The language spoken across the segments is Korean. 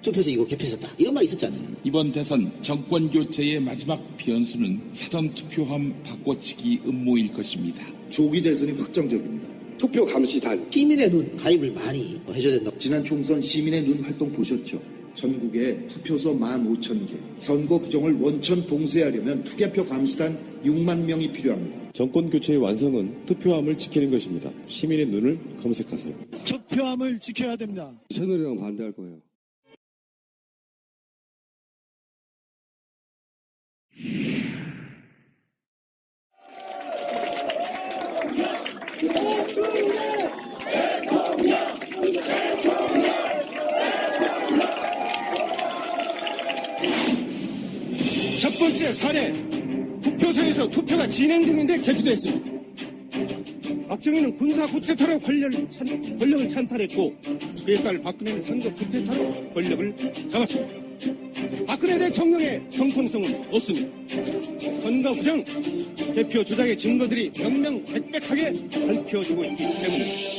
투표에서 이거 개표했었다. 이런 말이 있었지 않습니까? 이번 대선 정권 교체의 마지막 변수는 사전투표함 바꿔치기 음모일 것입니다. 조기 대선이 확정적입니다. 투표 감시단. 시민의 눈 가입을 많이 해줘야 된다. 지난 총선 시민의 눈 활동 보셨죠? 전국에 투표소 15,000개, 선거 부정을 원천 봉쇄하려면 투개표 감시단 6만 명이 필요합니다. 정권 교체의 완성은 투표함을 지키는 것입니다. 시민의 눈을 검색하세요. 투표함을 지켜야 됩니다. 새누리당 반대할 거예요. 첫 번째 사례, 투표소에서 투표가 진행 중인데 개표됐습니다. 박정희는 군사 쿠데타로 권력을 찬탈했고 그에 따라 박근혜는 선거 쿠데타로 권력을 잡았습니다. 박근혜 대통령의 정통성은 없습니다. 선거 부정, 개표 조작의 증거들이 명명백백하게 밝혀지고 있기 때문입니다.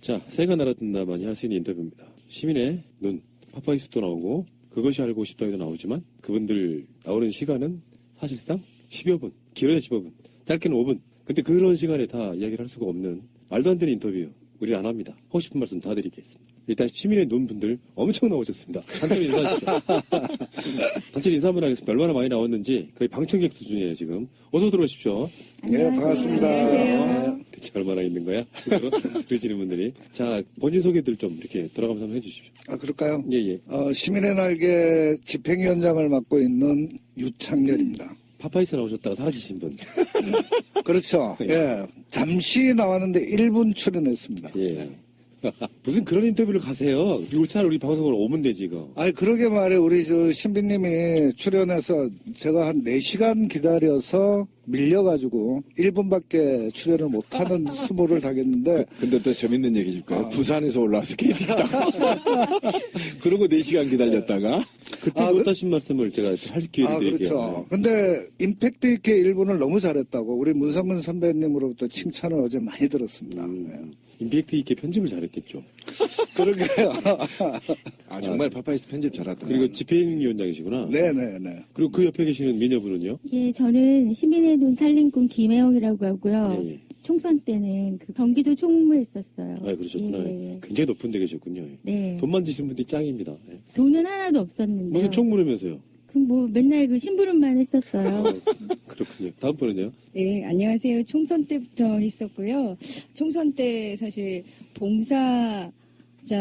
자, 새가 날아든다만이 할 수 있는 인터뷰입니다. 시민의 눈, 파파이스도 나오고 그것이 알고 싶다에도 나오지만 그분들 나오는 시간은 사실상 10여 분, 길어야 15분, 짧게는 5분. 근데 그런 시간에 다 이야기를 할 수가 없는 말도 안 되는 인터뷰 우리는 안 합니다. 하고 싶은 말씀 다 드리겠습니다. 일단 시민의 눈 분들 엄청 나오셨습니다. 단체로 인사하시죠. 단체로 인사 한번 하겠습니다. 얼마나 많이 나왔는지 거의 방청객 수준이에요 지금. 어서 들어오십시오. 네, 반갑습니다. 네, 대체 얼마나 있는 거야? 들으시는 분들이. 자, 본인 소개들 좀 이렇게 돌아가면서 한번 해주십시오. 아, 그럴까요? 예, 예. 시민의 날개 집행위원장을 맡고 있는 유창렬입니다. 파파이스 나오셨다가 사라지신 분. 그렇죠. 예. 잠시 나왔는데 1분 출연했습니다. 예. 무슨 그런 인터뷰를 가세요? 이거 차라리 우리 방송으로 오면 되지, 이거. 아니, 그러게 말이에요. 우리 신비님이 출연해서 제가 한 4시간 기다려서 밀려가지고 1분밖에 출연을 못하는 수모를 당했는데. 근데 또 재밌는 얘기 줄까요? 부산에서 올라와서 KT 타고. 그러고 4시간 기다렸다가. 그때 못하신 말씀을 제가 할 기회를 드릴게요. 그렇죠. 근데 임팩트 있게 1분을 너무 잘했다고 우리 문성근 선배님으로부터 칭찬을 어제 많이 들었습니다. 네. 임팩트 있게 편집을 잘했겠죠. 그러게요. 아, 정말 파파이스 편집 잘하더라. 그리고 집행위원장이시구나. 네네네. 그리고 그 옆에 계시는 미녀분은요? 예, 저는 시민의 눈 살림꾼 김혜영이라고 하고요. 예, 예. 총선 때는 그 경기도 총무했었어요. 아, 그러셨구나. 예. 굉장히 높은 데 계셨군요. 네. 돈 만지신 분들이 짱입니다. 예. 돈은 하나도 없었는데. 무슨 총무라면서요? 그 뭐 맨날 그 심부름만 했었어요. 그렇군요. 다음 분은요? 네, 안녕하세요. 총선 때부터 했었고요. 총선 때 사실 봉사자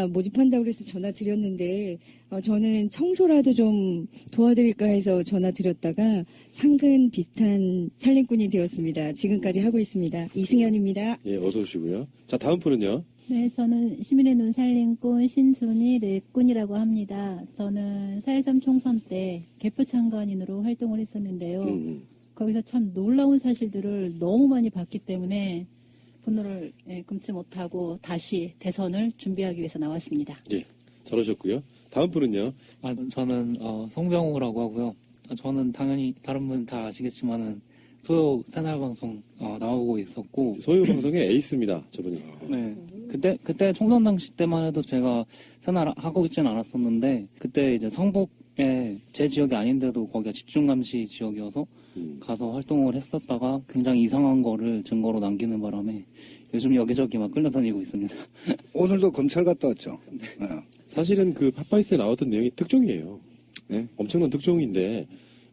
모집한다고 해서 전화 드렸는데 저는 청소라도 좀 도와드릴까 해서 전화 드렸다가 상근 비슷한 살림꾼이 되었습니다. 지금까지 하고 있습니다. 이승현입니다. 예, 어서 오시고요. 자, 다음 분은요? 네, 저는 시민의 눈 살림꾼 신순이 르꾼이라고 합니다. 저는 4.13 총선 때 개표 참관인으로 활동을 했었는데요. 거기서 참 놀라운 사실들을 너무 많이 봤기 때문에 분노를 금치 못하고 다시 대선을 준비하기 위해서 나왔습니다. 예, 잘하셨고요. 다음 분은요. 저는 송병우라고 하고요. 저는 당연히 다른 분 다 아시겠지만은 소요 새날방송 나오고 있었고 소요 방송의 에이스입니다. 저분이. 네. 그때 총선 당시 때만 해도 제가 새날 하고 있지는 않았었는데 그때 이제 성북에 제 지역이 아닌데도 거기가 집중감시 지역이어서 가서 활동을 했었다가 굉장히 이상한 거를 증거로 남기는 바람에 요즘 여기저기 막 끌려다니고 있습니다. 오늘도 검찰 갔다 왔죠. 네. 사실은 그 팟파이스에 나왔던 내용이 특종이에요. 네? 엄청난 특종인데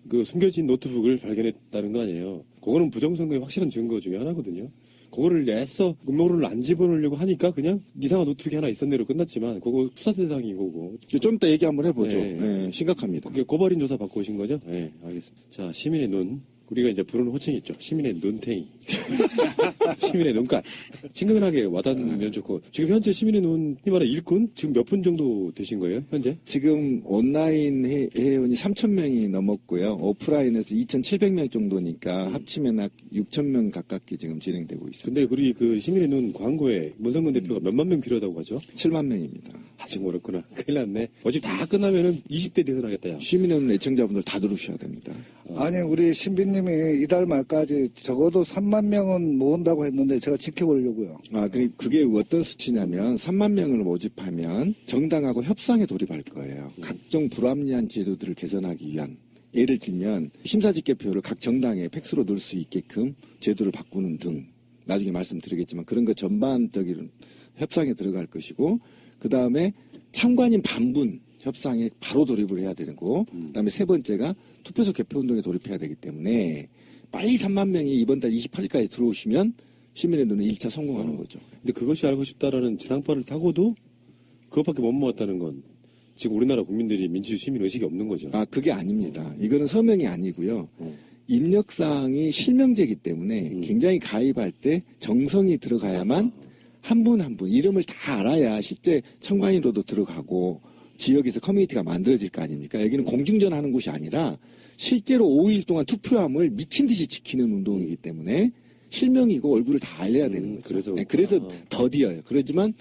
그 숨겨진 노트북을 발견했다는 거 아니에요. 그거는 부정선거의 확실한 증거 중에 하나거든요. 그거를 애써 음모론을 안 집어넣으려고 하니까 그냥 이상한 노트북이 하나 있었네로 끝났지만 그거 수사 대상인 거고. 좀 이따 얘기 한번 해보죠. 네, 심각합니다. 그게 고발인 조사 받고 오신 거죠? 네, 알겠습니다. 자, 시민의 눈. 우리가 이제 부르는 호칭이 있죠. 시민의 눈탱이. 시민의 눈깔. 친근하게 와닿으면 좋고. 지금 현재 시민의 눈, 이 말해 일꾼? 지금 몇 분 정도 되신 거예요, 현재? 지금 온라인 회원이 3,000명이 넘었고요. 오프라인에서 2,700명 정도니까 합치면 약 6,000명 가깝게 지금 진행되고 있습니다. 근데 우리 그 시민의 눈 광고에 문성근 대표가 몇만 명 필요하다고 하죠? 7만 명입니다. 아직 멀었구나. 큰일 났네. 어차피 다 끝나면은 20대 대선하겠다, 야. 시민의 눈 애청자분들 다 들으셔야 됩니다. 아니, 우리 신비님이 이달 말까지 적어도 3만 명은 모은다고 했는데 제가 지켜보려고요. 그게 어떤 수치냐면 3만 명을 모집하면 정당하고 협상에 돌입할 거예요. 각종 불합리한 제도들을 개선하기 위한. 예를 들면 심사집계표를 각 정당에 팩스로 넣을 수 있게끔 제도를 바꾸는 등 나중에 말씀드리겠지만 그런 거 전반적인 협상에 들어갈 것이고 그 다음에 참관인 반분 협상에 바로 돌입을 해야 되는 거. 그다음에 세 번째가 투표소 개표운동에 돌입해야 되기 때문에 빨리 3만 명이 이번 달 28일까지 들어오시면 시민의 눈은 1차 성공하는 거죠. 근데 그것이 알고 싶다라는 지상파를 타고도 그것밖에 못 모았다는 건 지금 우리나라 국민들이 민주주의 시민 의식이 없는 거죠. 그게 아닙니다. 이거는 서명이 아니고요. 입력사항이 실명제이기 때문에 굉장히 가입할 때 정성이 들어가야만 한 분 한 분 이름을 다 알아야 실제 청관인으로도 들어가고 지역에서 커뮤니티가 만들어질 거 아닙니까? 여기는 공중전하는 곳이 아니라 실제로 5일 동안 투표함을 미친 듯이 지키는 운동이기 때문에 실명이고 얼굴을 다 알려야 되는 거죠. 그래서 더디어요. 그렇지만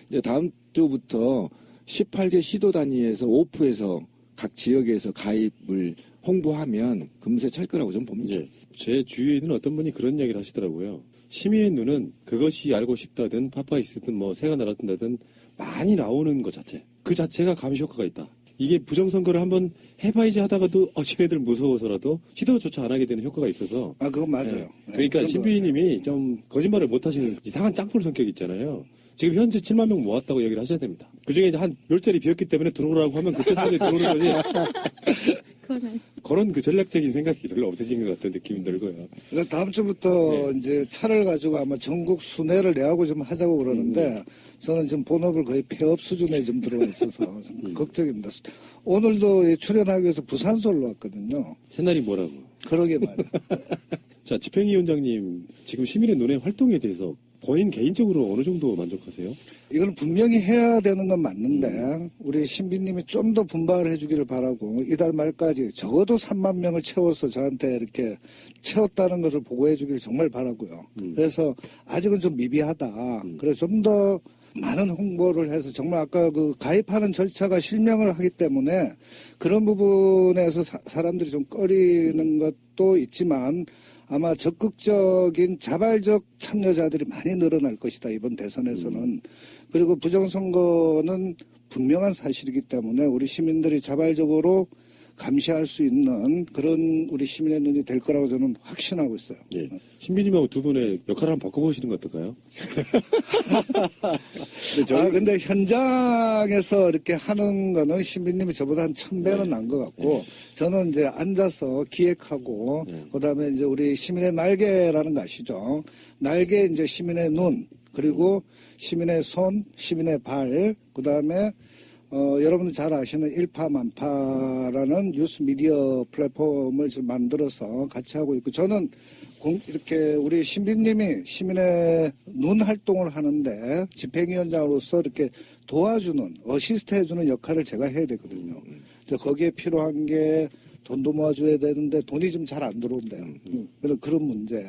이제 다음 주부터 18개 시도 단위에서 오프해서 각 지역에서 가입을 홍보하면 금세 찰 거라고 저는 봅니다. 예. 제 주위에 있는 어떤 분이 그런 이야기를 하시더라고요. 시민의 눈은 그것이 알고 싶다든 파파이스든 뭐 새가 날아든다든 많이 나오는 것 자체. 그 자체가 감시 효과가 있다. 이게 부정선거를 한번 해봐야지 하다가도 쟤네들 무서워서라도 시도조차 안 하게 되는 효과가 있어서. 그건 맞아요. 네. 그러니까 신비님이 좀 거짓말을 못 하시는 이상한 짱돌 성격 있잖아요. 지금 현재 7만 명 모았다고 얘기를 하셔야 됩니다. 그중에 이제 한 10자리 비었기 때문에 들어오라고 하면 그때 사람들이 들어오는 거지. 그런 그 전략적인 생각이 별로 없으신 것 같은 느낌이 들고요. 다음 주부터 이제 차를 가지고 아마 전국 순회를 내하고 좀 하자고 그러는데 저는 지금 본업을 거의 폐업 수준에 좀 들어와 있어서 좀 걱정입니다. 오늘도 출연하기 위해서 부산서로 왔거든요. 새날이 뭐라고? 그러게 말이에요. 자, 집행위원장님 지금 시민의 눈의 활동에 대해서 본인 개인적으로 어느 정도 만족하세요? 이건 분명히 해야 되는 건 맞는데 우리 신비님이 좀 더 분발을 해주기를 바라고 이달 말까지 적어도 3만 명을 채워서 저한테 이렇게 채웠다는 것을 보고해 주기를 정말 바라고요. 그래서 아직은 좀 미비하다. 그래서 좀 더 많은 홍보를 해서 정말 아까 그 가입하는 절차가 실명을 하기 때문에 그런 부분에서 사람들이 좀 꺼리는 것도 있지만 아마 적극적인 자발적 참여자들이 많이 늘어날 것이다. 이번 대선에서는. 그리고 부정선거는 분명한 사실이기 때문에 우리 시민들이 자발적으로 감시할 수 있는 그런 우리 시민의 눈이 될 거라고 저는 확신하고 있어요. 예. 신비님하고 두 분의 역할을 한번 바꿔보시는 거 어떨까요? 근데 현장에서 이렇게 하는 거는 신비님이 저보다 한 1000배는 난 것 같고 저는 이제 앉아서 기획하고 그다음에 이제 우리 시민의 날개라는 거 아시죠? 날개 이제 시민의 눈 그리고 시민의 손, 시민의 발, 그다음에 여러분들 잘 아시는 일파만파라는 뉴스 미디어 플랫폼을 지금 만들어서 같이 하고 있고 저는 이렇게 우리 신비님이 시민의 눈 활동을 하는데 집행위원장으로서 이렇게 도와주는 어시스트 해주는 역할을 제가 해야 되거든요. 그래서 거기에 필요한 게 돈도 모아줘야 되는데 돈이 좀 잘 안 들어온대요. 그래서 그런 문제.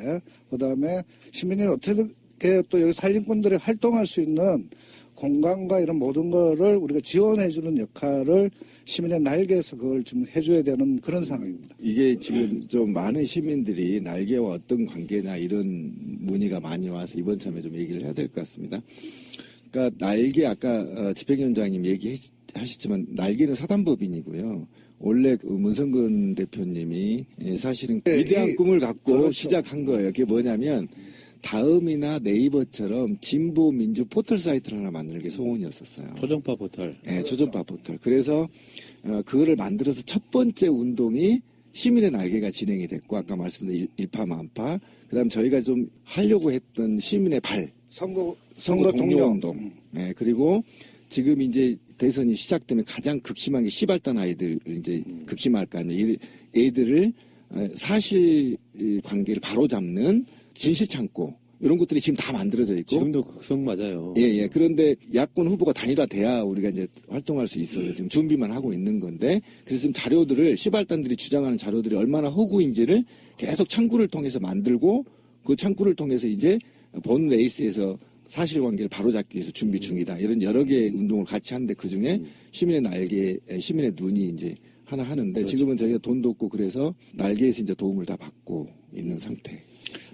그다음에 시민이 어떻게 또 여기 산림꾼들이 활동할 수 있는 공간과 이런 모든 거를 우리가 지원해주는 역할을 시민의 날개에서 그걸 좀 해줘야 되는 그런 상황입니다. 이게 지금 좀 많은 시민들이 날개와 어떤 관계나 이런 문의가 많이 와서 이번 참에 좀 얘기를 해야 될 것 같습니다. 그러니까 날개 아까 집행위원장님 얘기하셨지만 날개는 사단법인이고요. 원래 그 문성근 대표님이 사실은 위대한 꿈을 갖고 그렇죠. 시작한 거예요. 그게 뭐냐면 다음이나 네이버처럼 진보 민주 포털 사이트를 하나 만드는 게 소원이었었어요. 초정파 포털. 네, 초정파 포털. 그래서 그거를 만들어서 첫 번째 운동이 시민의 날개가 진행이 됐고 아까 말씀드린 일파만파. 그다음 저희가 좀 하려고 했던 시민의 발. 선거 동료 운동. 네, 그리고 지금 이제 대선이 시작되면 가장 극심한 게 시발단 아이들 이제 극심할 거 아니에요. 애들을 사실 관계를 바로잡는 진실 창고 이런 것들이 지금 다 만들어져 있고 지금도 극성 맞아요. 예. 그런데 야권 후보가 단일화돼야 우리가 이제 활동할 수 있어요. 지금 준비만 하고 있는 건데 그래서 지금 자료들을 시발단들이 주장하는 자료들이 얼마나 허구인지를 계속 창구를 통해서 만들고 그 창구를 통해서 이제 본 레이스에서 사실관계를 바로잡기 위해서 준비 중이다. 이런 여러 개의 운동을 같이 하는데 그 중에 시민의 날개, 시민의 눈이 이제 하나 하는데 그렇죠. 지금은 저희가 돈도 없고 그래서 날개에서 이제 도움을 다 받고 있는 상태.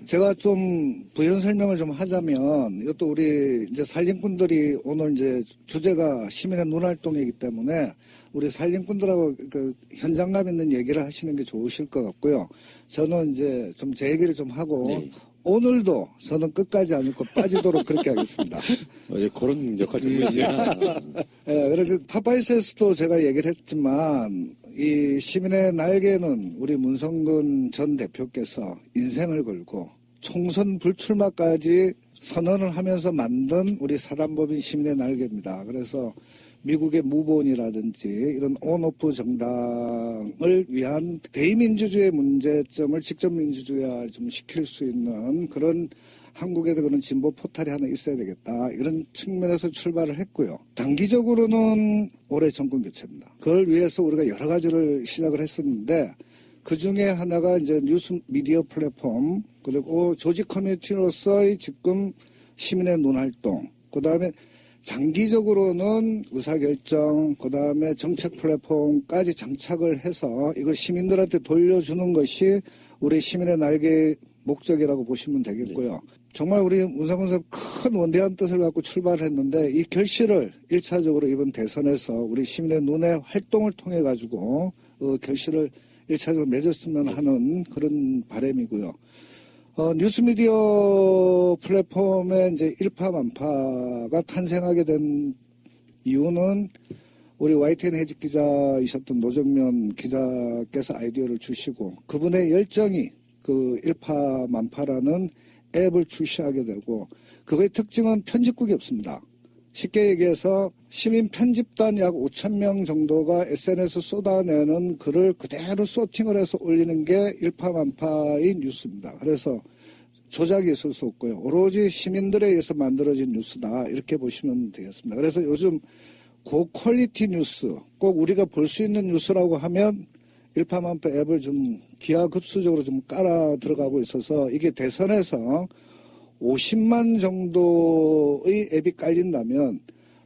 제가 좀 부연 설명을 좀 하자면 이것도 우리 이제 산림꾼들이 오늘 이제 주제가 시민의 눈활동이기 때문에 우리 산림꾼들하고 그 현장감 있는 얘기를 하시는 게 좋으실 것 같고요. 저는 이제 좀 제 얘기를 좀 하고 네. 오늘도 저는 끝까지 안 읽고 빠지도록 그렇게 하겠습니다. 그런 역할 전문이시구나. 예, 그리고 파파이스에서도 제가 얘기를 했지만 이 시민의 날개는 우리 문성근 전 대표께서 인생을 걸고 총선 불출마까지 선언을 하면서 만든 우리 사단법인 시민의 날개입니다. 그래서 미국의 무본이라든지 이런 온오프 정당을 위한 대의민주주의의 문제점을 직접 민주주의화 좀 시킬 수 있는 그런 한국에도 그런 진보 포탈이 하나 있어야 되겠다. 이런 측면에서 출발을 했고요. 단기적으로는 올해 정권 교체입니다. 그걸 위해서 우리가 여러 가지를 시작을 했었는데 그 중에 하나가 이제 뉴스 미디어 플랫폼 그리고 조직 커뮤니티로서의 지금 시민의 눈활동 그 다음에 장기적으로는 의사결정, 그 다음에 정책 플랫폼까지 장착을 해서 이걸 시민들한테 돌려주는 것이 우리 시민의 날개의 목적이라고 보시면 되겠고요. 정말 우리 문성근 사업 큰 원대한 뜻을 갖고 출발을 했는데 이 결실을 1차적으로 이번 대선에서 우리 시민의 눈의 활동을 통해 가지고 결실을 1차적으로 맺었으면 하는 그런 바람이고요. 뉴스미디어 플랫폼에 이제 일파만파가 탄생하게 된 이유는 우리 YTN 해직 기자이셨던 노정면 기자께서 아이디어를 주시고 그분의 열정이 그 일파만파라는 앱을 출시하게 되고 그거의 특징은 편집국이 없습니다. 쉽게 얘기해서 시민 편집단 약 5,000명 정도가 SNS 쏟아내는 글을 그대로 소팅을 해서 올리는 게 일파만파의 뉴스입니다. 그래서 조작이 있을 수 없고요. 오로지 시민들에 의해서 만들어진 뉴스다. 이렇게 보시면 되겠습니다. 그래서 요즘 고퀄리티 뉴스, 꼭 우리가 볼 수 있는 뉴스라고 하면 일파만파 앱을 좀 기하급수적으로 좀 깔아 들어가고 있어서 이게 대선에서 50만 정도의 앱이 깔린다면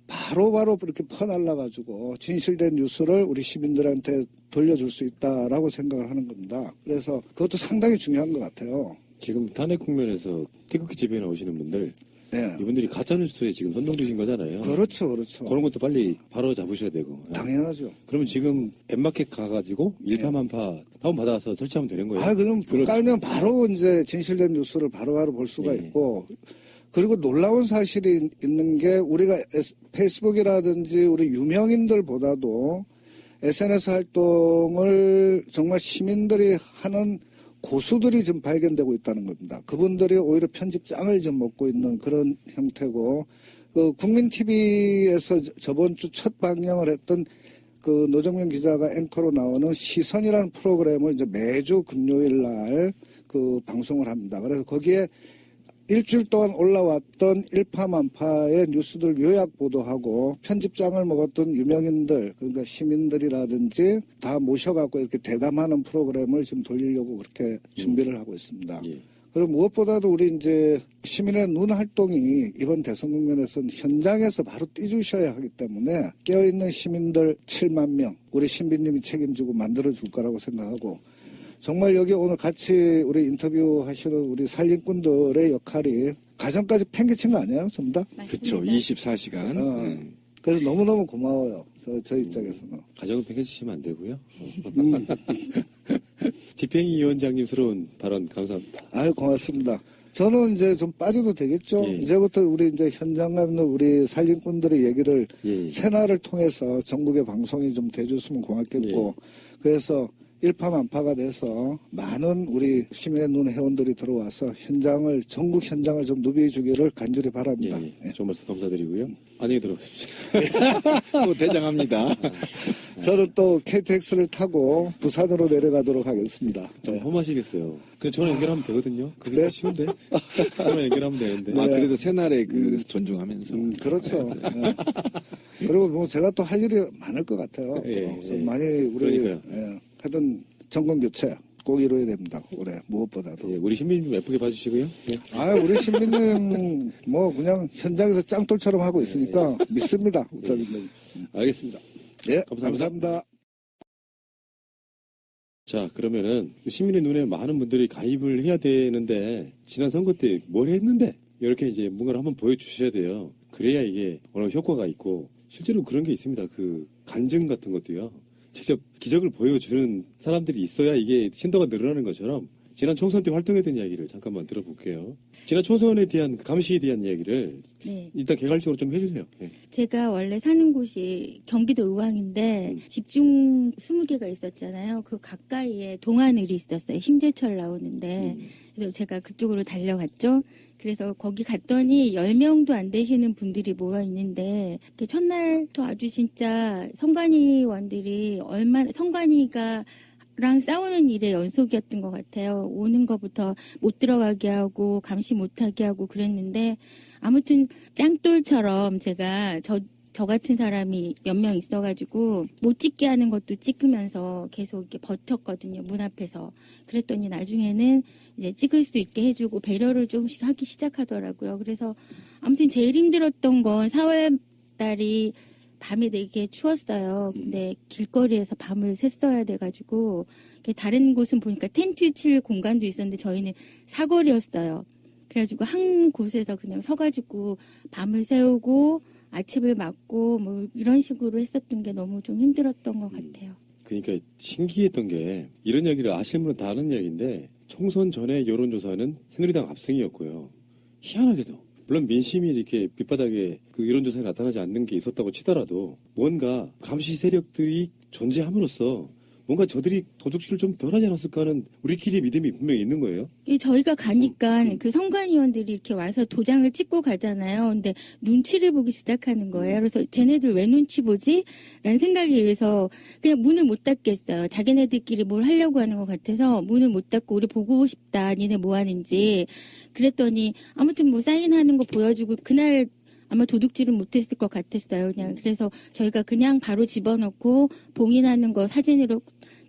바로바로 그렇게 퍼날라가지고 진실된 뉴스를 우리 시민들한테 돌려줄 수 있다라고 생각을 하는 겁니다. 그래서 그것도 상당히 중요한 것 같아요. 지금 탄핵 국면에서 태극기 집회에 나오시는 분들 네. 이분들이 가짜뉴스에 지금 선동되신 거잖아요. 그렇죠, 그렇죠. 그런 것도 빨리 바로 잡으셔야 되고. 당연하죠. 그러면 지금 앱마켓 가가지고 일파만파 다운받아서 설치하면 되는 거예요. 아, 그럼 그렇죠. 깔면 바로 이제 진실된 뉴스를 바로바로 볼 수가 있고, 그리고 놀라운 사실이 있는 게 우리가 페이스북이라든지 우리 유명인들보다도 SNS 활동을 정말 시민들이 하는 고수들이 지금 발견되고 있다는 겁니다. 그분들이 오히려 편집장을 좀 먹고 있는 그런 형태고, 그 국민TV에서 저번 주 첫 방영을 했던 그 노정면 기자가 앵커로 나오는 시선이라는 프로그램을 이제 매주 금요일 날 그 방송을 합니다. 그래서 거기에 일주일 동안 올라왔던 일파만파의 뉴스들 요약 보도하고 편집장을 먹었던 유명인들, 그러니까 시민들이라든지 다 모셔갖고 이렇게 대담하는 프로그램을 지금 돌리려고 그렇게 준비를 하고 있습니다. 예. 그리고 무엇보다도 우리 이제 시민의 눈 활동이 이번 대선 국면에서는 현장에서 바로 뛰주셔야 하기 때문에 깨어있는 시민들 7만 명, 우리 신비님이 책임지고 만들어줄 거라고 생각하고, 정말 여기 오늘 같이 우리 인터뷰 하시는 우리 살림꾼들의 역할이 가정까지 팽개친 거 아니에요? 전부 다? 그렇죠. 24시간. 그래서 너무너무 고마워요. 저 입장에서는. 가정은 팽개치시면 안 되고요. 집행위원장님스러운 발언 감사합니다. 아유, 고맙습니다. 저는 이제 좀 빠져도 되겠죠? 예. 이제부터 우리 이제 현장 가는 우리 살림꾼들의 얘기를 예. 새날을 통해서 전국의 방송이 좀 돼줬으면 고맙겠고, 그래서 일파만파가 돼서 많은 우리 시민의 눈 회원들이 들어와서 현장을, 전국 현장을 좀 누비해 주기를 간절히 바랍니다. 예. 좋은 말씀 감사드리고요. 안녕히 들어가십시오. 또 대장합니다. 저는 또 KTX를 타고 부산으로 내려가도록 하겠습니다. 좀 험하시겠어요. 근데 전화 연결하면 되거든요. 그게 쉬운데. 전화 연결하면 되는데. 아, 그래도 새날에 그 존중하면서. 그렇죠. 네. 그리고 뭐 제가 또 할 일이 많을 것 같아요. 그래서 많이 우리 하여튼 정권 교체 꼭 이루어야 됩니다. 올해 무엇보다도. 우리 신비님 예쁘게 봐주시고요. 아, 우리 신비님 뭐 그냥 현장에서 짱돌처럼 하고 있으니까 믿습니다. 알겠습니다. 예, 감사합니다. 자, 그러면은 시민의 눈에 많은 분들이 가입을 해야 되는데 지난 선거 때 뭘 했는데 이렇게 이제 뭔가를 한번 보여주셔야 돼요. 그래야 이게 어느 효과가 있고 실제로 그런 게 있습니다. 그 간증 같은 것도요. 직접 기적을 보여주는 사람들이 있어야 이게 신도가 늘어나는 것처럼 지난 총선 때 활동했던 이야기를 잠깐만 들어볼게요. 지난 총선에 대한 감시에 대한 이야기를 일단 개괄적으로 좀 해주세요. 네. 제가 원래 사는 곳이 경기도 의왕인데 집중 20개가 있었잖아요. 그 가까이에 동안을이 있었어요. 심재철 나오는데 그래서 제가 그쪽으로 달려갔죠. 그래서 거기 갔더니 10명도 안 되시는 분들이 모여 있는데 첫날도 아주 진짜 선관위원들이 얼마나 선관위랑 싸우는 일의 연속이었던 것 같아요. 오는 것부터 못 들어가게 하고 감시 못하게 하고 그랬는데 아무튼 짱돌처럼 제가 저 같은 사람이 몇 명 있어가지고 못 찍게 하는 것도 찍으면서 계속 이렇게 버텼거든요. 문 앞에서. 그랬더니 나중에는 이제 찍을 수 있게 해주고 배려를 조금씩 하기 시작하더라고요. 그래서 아무튼 제일 힘들었던 건 4월 달이 밤이 되게 추웠어요. 근데 길거리에서 밤을 샜어야 돼가지고 다른 곳은 보니까 텐트 칠 공간도 있었는데 저희는 사거리였어요. 그래가지고 한 곳에서 그냥 서가지고 밤을 새우고 아침을 맞고 뭐 이런 식으로 했었던 게 너무 좀 힘들었던 것 같아요. 그러니까 신기했던 게 이런 이야기를 아시는 분은 다 아는 이야기인데 총선 전에 여론조사는 새누리당 압승이었고요. 희한하게도 물론 민심이 이렇게 밑바닥에 그 여론조사에 나타나지 않는 게 있었다고 치더라도 뭔가 감시 세력들이 존재함으로써 뭔가 저들이 도둑질을 좀 덜 하지 않았을까 하는 우리끼리의 믿음이 분명히 있는 거예요. 저희가 가니까 그 선관위원들이 이렇게 와서 도장을 찍고 가잖아요. 근데 눈치를 보기 시작하는 거예요. 그래서 쟤네들 왜 눈치 보지? 라는 생각에 의해서 그냥 문을 못 닫겠어요. 자기네들끼리 뭘 하려고 하는 것 같아서 문을 못 닫고 우리 보고 싶다. 니네 뭐 하는지. 그랬더니 아무튼 뭐 사인하는 거 보여주고 그날 아마 도둑질은 못했을 것 같았어요. 그냥 그래서 저희가 그냥 바로 집어넣고 봉인하는 거 사진으로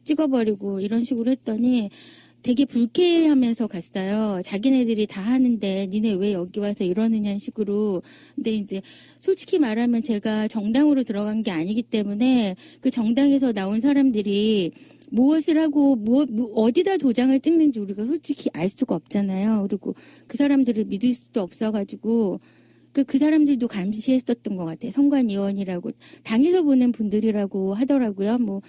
찍어버리고 이런 식으로 했더니 되게 불쾌해하면서 갔어요. 자기네들이 다 하는데 니네 왜 여기 와서 이러느냐는 식으로. 근데 이제 솔직히 말하면 제가 정당으로 들어간 게 아니기 때문에 그 정당에서 나온 사람들이 무엇을 하고 어디다 도장을 찍는지 우리가 솔직히 알 수가 없잖아요. 그리고 그 사람들을 믿을 수도 없어가지고 그 사람들도 감시했었던 것 같아요. 선관위원이라고 당에서 보낸 분들이라고 하더라고요. 뭐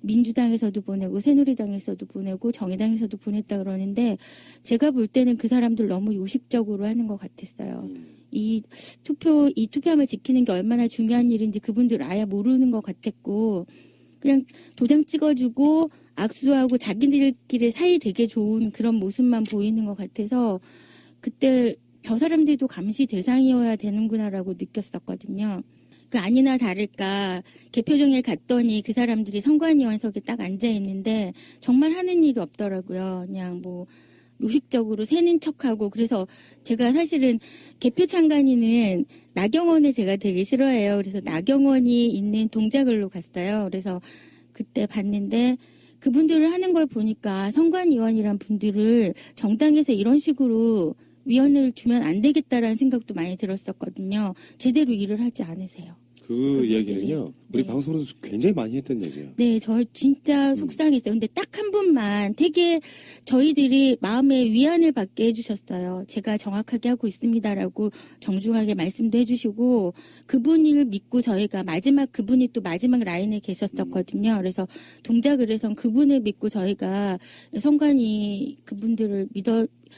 민주당에서도 보내고 새누리당에서도 보내고 정의당에서도 보냈다 그러는데 제가 볼 때는 그 사람들 너무 요식적으로 하는 것 같았어요. 이 투표함을 지키는 게 얼마나 중요한 일인지 그분들 아예 모르는 것 같았고 그냥 도장 찍어주고 악수하고 자기들끼리 사이 되게 좋은 그런 모습만 보이는 것 같아서 그때 저 사람들도 감시 대상이어야 되는구나라고 느꼈었거든요. 그 아니나 다를까 개표정에 갔더니 그 사람들이 선관위원석에 딱 앉아 있는데 정말 하는 일이 없더라고요. 그냥 뭐 요식적으로 새는 척하고 그래서 제가 사실은 개표 참관인은 나경원을 제가 되게 싫어해요. 그래서 나경원이 있는 동작을로 갔어요. 그래서 그때 봤는데 그분들을 하는 걸 보니까 선관위원이란 분들을 정당에서 이런 식으로 위원을 주면 안 되겠다라는 생각도 많이 들었었거든요. 제대로 일을 하지 않으세요. 그 이야기는요. 우리 네. 방송으로도 굉장히 많이 했던 얘기예요. 네, 저 진짜 속상했어요. 근데 딱 한 분만 되게 저희들이 마음의 위안을 받게 해주셨어요. 제가 정확하게 하고 있습니다라고 정중하게 말씀도 해주시고 그분을 믿고 저희가 그분이 또 마지막 라인에 계셨었거든요. 그래서 동작을 해서 그분을 믿고 저희가 선관위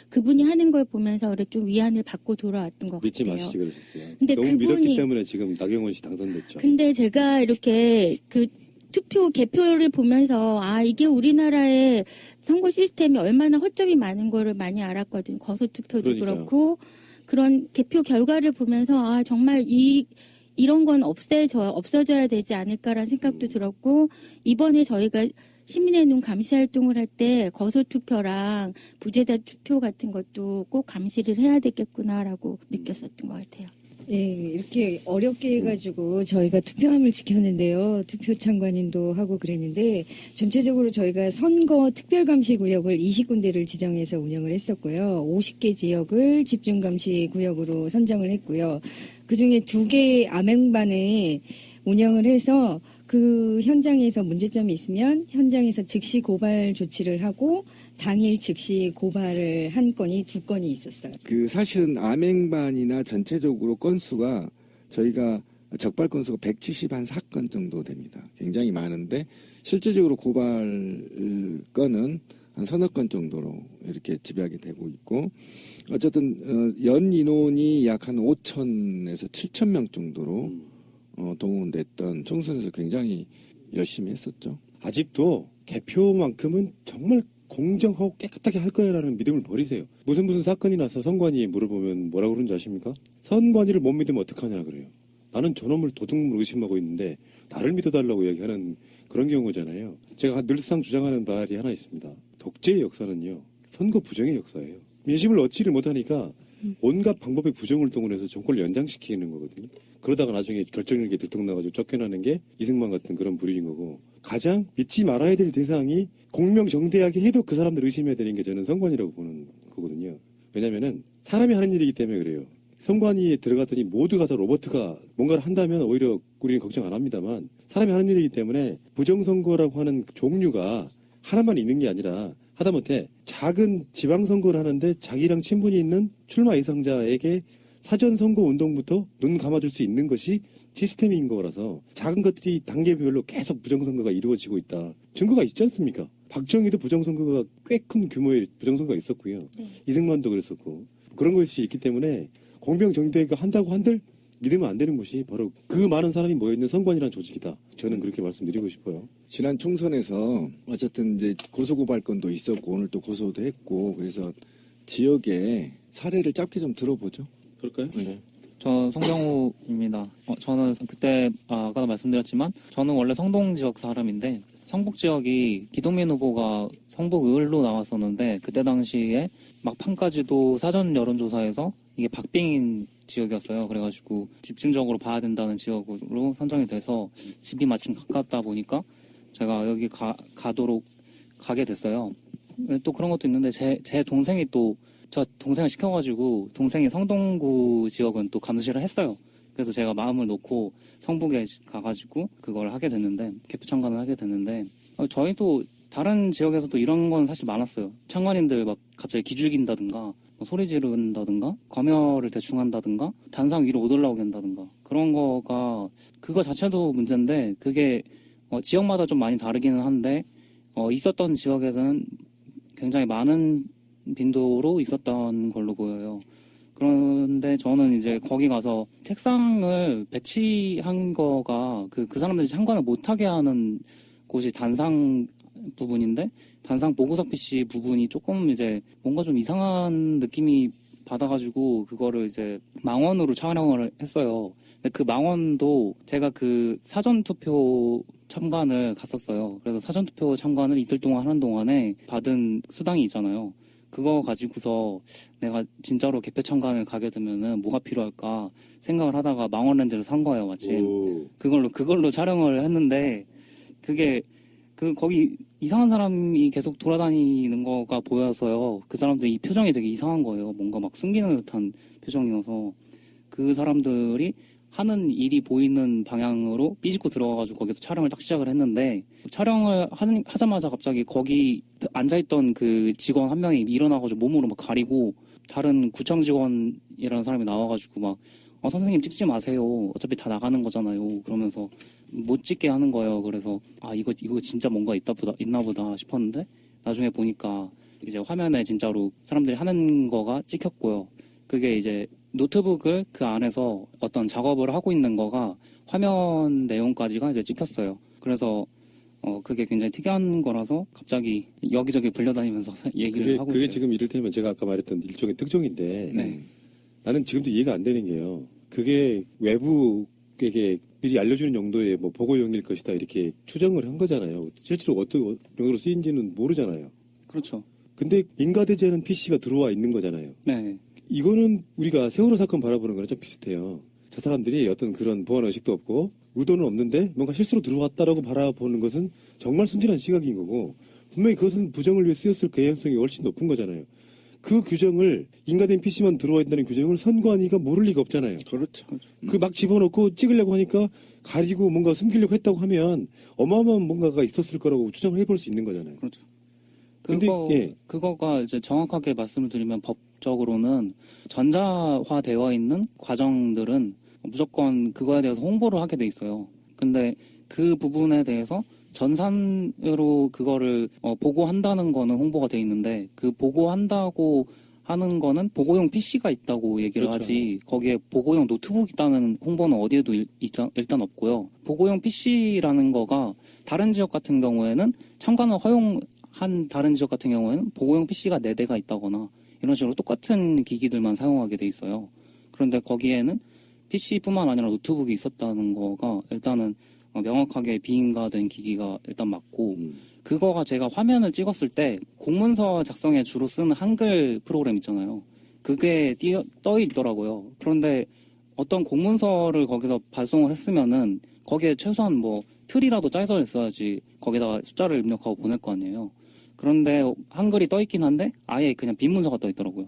그분이 하는 걸 보면서 좀 위안을 받고 돌아왔던 것 믿지 같아요. 마시지 그러셨어요. 근데 너무 믿었기 때문에 지금 나경원 씨 당선됐죠. 근데 제가 이렇게 개표를 보면서 이게 우리나라의 선거 시스템이 얼마나 허점이 많은 거를 많이 알았거든요. 거소투표도 그러니까요. 그렇고 그런 개표 결과를 보면서 정말 이런 건 없어져야 되지 않을까라는 생각도 들었고 이번에 저희가 시민의 눈 감시 활동을 할 때 거소투표랑 부재자 투표 같은 것도 꼭 감시를 해야 되겠구나라고 느꼈었던 것 같아요. 네, 이렇게 어렵게 해가지고 저희가 투표함을 지켰는데요. 투표 참관인도 하고 그랬는데 전체적으로 저희가 선거 특별감시구역을 20군데를 지정해서 운영을 했었고요. 50개 지역을 집중감시구역으로 선정을 했고요. 그중에 2개 암행반에 운영을 해서 그 현장에서 문제점이 있으면 현장에서 즉시 고발 조치를 하고 당일 즉시 고발을 한 건이 2건이 있었어요. 그 사실은 암행반이나 전체적으로 건수가 저희가 적발 건수가 170한 정도 됩니다. 굉장히 많은데 실질적으로 고발 건은 한 서너 건 정도로 이렇게 지배하게 되고 있고 어쨌든 연 인원이 약 한 5천에서 7천 명 정도로 동원됐던 총선에서 굉장히 열심히 했었죠. 아직도 개표만큼은 정말 공정하고 깨끗하게 할 거야라는 믿음을 버리세요. 무슨 사건이 나서 선관위에 물어보면 뭐라고 그러는지 아십니까? 선관위를 못 믿으면 어떡하냐 그래요. 나는 저놈을 도둑으로 의심하고 있는데 나를 믿어달라고 이야기하는 그런 경우잖아요. 제가 늘상 주장하는 말이 하나 있습니다. 독재의 역사는요. 선거 부정의 역사예요. 민심을 얻지를 못하니까 온갖 방법의 부정을 동원해서 정권을 연장시키는 거거든요. 그러다가 나중에 결정력이 들통나가지고 쫓겨나는 게 이승만 같은 그런 부류인 거고 가장 믿지 말아야 될 대상이 공명정대하게 해도 그 사람들 의심해야 되는 게 저는 선관위라고 보는 거거든요. 왜냐면은 사람이 하는 일이기 때문에 그래요. 선관위에 들어갔더니 모두가 다 로버트가 뭔가를 한다면 오히려 우리는 걱정 안 합니다만 사람이 하는 일이기 때문에 부정선거라고 하는 종류가 하나만 있는 게 아니라 하다못해 작은 지방선거를 하는데 자기랑 친분이 있는 출마 예상자에게 사전선거 운동부터 눈 감아줄 수 있는 것이 시스템인 거라서 작은 것들이 단계별로 계속 부정선거가 이루어지고 있다. 증거가 있지 않습니까? 박정희도 부정선거가 꽤 큰 규모의 부정선거가 있었고요. 네. 이승만도 그랬었고 그런 것이 있기 때문에 공명정대가 한다고 한들 믿으면 안 되는 것이 바로 그 많은 사람이 모여있는 선관위라는 조직이다. 저는 그렇게 말씀드리고 싶어요. 지난 총선에서 어쨌든 이제 고소고발건도 있었고 오늘 또 고소도 했고 그래서 지역의 사례를 짧게 좀 들어보죠. 그럴까요? 네. 저 송병우입니다. 저는 그때 아까도 말씀드렸지만 저는 원래 성동 지역 사람인데 성북 지역이 기동민 후보가 성북을로 나왔었는데 그때 당시에 막판까지도 사전 여론조사에서 이게 박빙인 지역이었어요. 그래가지고 집중적으로 봐야 된다는 지역으로 선정이 돼서 집이 마침 가깝다 보니까 제가 여기 가게 됐어요. 또 그런 것도 있는데 제 동생이 또 저 동생을 시켜가지고 동생이 성동구 지역은 또 감시를 했어요. 그래서 제가 마음을 놓고 성북에 가가지고 그걸 하게 됐는데 개표 참관을 하게 됐는데 저희도 다른 지역에서도 이런 건 사실 많았어요. 참관인들 막 갑자기 기죽인다든가 소리 지른다든가 검열을 대충 한다든가 단상 위로 못 올라오게 한다든가 그런 거가 그거 자체도 문제인데 그게 지역마다 좀 많이 다르기는 한데 있었던 지역에는 굉장히 많은 빈도로 있었던 걸로 보여요. 그런데 저는 이제 거기 가서 책상을 배치한 거가 그 사람들이 참관을 못하게 하는 곳이 단상 부분인데 단상 보고서 PC 부분이 조금 이제 뭔가 좀 이상한 느낌이 받아가지고 그거를 이제 망원으로 촬영을 했어요. 근데 그 망원도 제가 그 사전투표 참관을 갔었어요. 그래서 사전투표 참관을 이틀 동안 하는 동안에 받은 수당이 있잖아요. 그거 가지고서 내가 진짜로 개표 참관을 가게 되면은 뭐가 필요할까 생각을 하다가 망원 렌즈를 산 거예요, 마침. 그걸로 촬영을 했는데 그게 거기 이상한 사람이 계속 돌아다니는 거가 보여서요. 그 사람들 이 표정이 되게 이상한 거예요. 뭔가 막 숨기는 듯한 표정이어서 그 사람들이 하는 일이 보이는 방향으로 삐집고 들어가가지고 거기서 촬영을 딱 시작을 했는데 촬영을 하자마자 갑자기 거기 앉아있던 그 직원 한 명이 일어나가지고 몸으로 막 가리고 다른 구청 직원이라는 사람이 나와가지고 막 선생님 찍지 마세요. 어차피 다 나가는 거잖아요. 그러면서 못 찍게 하는 거예요. 그래서 이거 진짜 뭔가 있나 보다 싶었는데 나중에 보니까 이제 화면에 진짜로 사람들이 하는 거가 찍혔고요. 그게 이제 노트북을 그 안에서 어떤 작업을 하고 있는 거가 화면 내용까지가 이제 찍혔어요. 그래서 그게 굉장히 특이한 거라서 갑자기 여기저기 불려다니면서 얘기를 하고 있어요. 그게 지금 이를테면 제가 아까 말했던 일종의 특종인데 네. 나는 지금도 이해가 안 되는 게요. 그게 외부에게 미리 알려주는 용도의 뭐 보고용일 것이다 이렇게 추정을 한 거잖아요. 실제로 어떤 용도로 쓰인지는 모르잖아요. 그렇죠. 근데 인가되지 않은 PC가 들어와 있는 거잖아요. 네. 이거는 우리가 세월호 사건 바라보는 거랑 좀 비슷해요. 저 사람들이 어떤 그런 보안 의식도 없고 의도는 없는데 뭔가 실수로 들어왔다라고 바라보는 것은 정말 순진한 시각인 거고 분명히 그것은 부정을 위해 쓰였을 개연성이 훨씬 높은 거잖아요. 그 규정을 인가된 PC만 들어와 있다는 규정을 선관위가 모를 리가 없잖아요. 그렇죠. 그 막 집어넣고 찍으려고 하니까 가리고 뭔가 숨기려고 했다고 하면 어마어마한 뭔가가 있었을 거라고 추정을 해볼 수 있는 거잖아요. 그렇죠. 그거가 이제 정확하게 말씀을 드리면 법적으로는 전자화되어 있는 과정들은 무조건 그거에 대해서 홍보를 하게 돼 있어요. 근데 그 부분에 대해서 전산으로 그거를 보고한다는 거는 홍보가 돼 있는데 그 보고한다고 하는 거는 보고용 PC가 있다고 얘기를 그렇죠. 하지 거기에 보고용 노트북 있다는 홍보는 어디에도 일단 없고요. 보고용 PC라는 거가 다른 지역 같은 경우에는 참관을 허용한 다른 지역 같은 경우에는 보고용 PC가 4대가 있다거나 이런 식으로 똑같은 기기들만 사용하게 돼 있어요. 그런데 거기에는 PC뿐만 아니라 노트북이 있었다는 거가 일단은 명확하게 비인가된 기기가 일단 맞고 그거가 제가 화면을 찍었을 때 공문서 작성에 주로 쓰는 한글 프로그램 있잖아요. 그게 떠 있더라고요. 그런데 어떤 공문서를 거기서 발송을 했으면은 거기에 최소한 뭐 틀이라도 짜서 있어야지 거기다가 숫자를 입력하고 보낼 거 아니에요. 그런데 한글이 떠 있긴 한데 아예 그냥 빈 문서가 떠 있더라고요.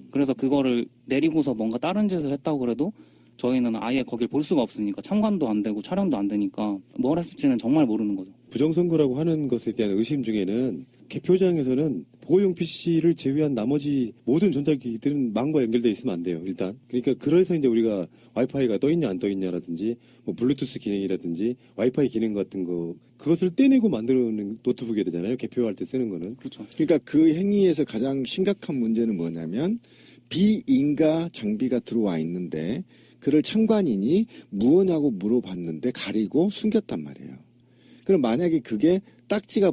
그래서 그거를 내리고서 뭔가 다른 짓을 했다고 그래도 저희는 아예 거길 볼 수가 없으니까 참관도 안 되고 촬영도 안 되니까 뭘 했을지는 정말 모르는 거죠. 부정선거라고 하는 것에 대한 의심 중에는 개표장에서는 보고용 PC를 제외한 나머지 모든 전자기기들은 망과 연결되어 있으면 안 돼요. 일단 그러니까 그래서 이제 우리가 와이파이가 떠 있냐 안 떠 있냐라든지 뭐 블루투스 기능이라든지 와이파이 기능 같은 거 그것을 떼내고 만드는 노트북이 되잖아요. 개표할 때 쓰는 거는. 그렇죠. 그러니까 그 행위에서 가장 심각한 문제는 뭐냐면 비인가 장비가 들어와 있는데 그를 참관인이 무엇냐고 물어봤는데 가리고 숨겼단 말이에요. 그럼 만약에 그게 딱지가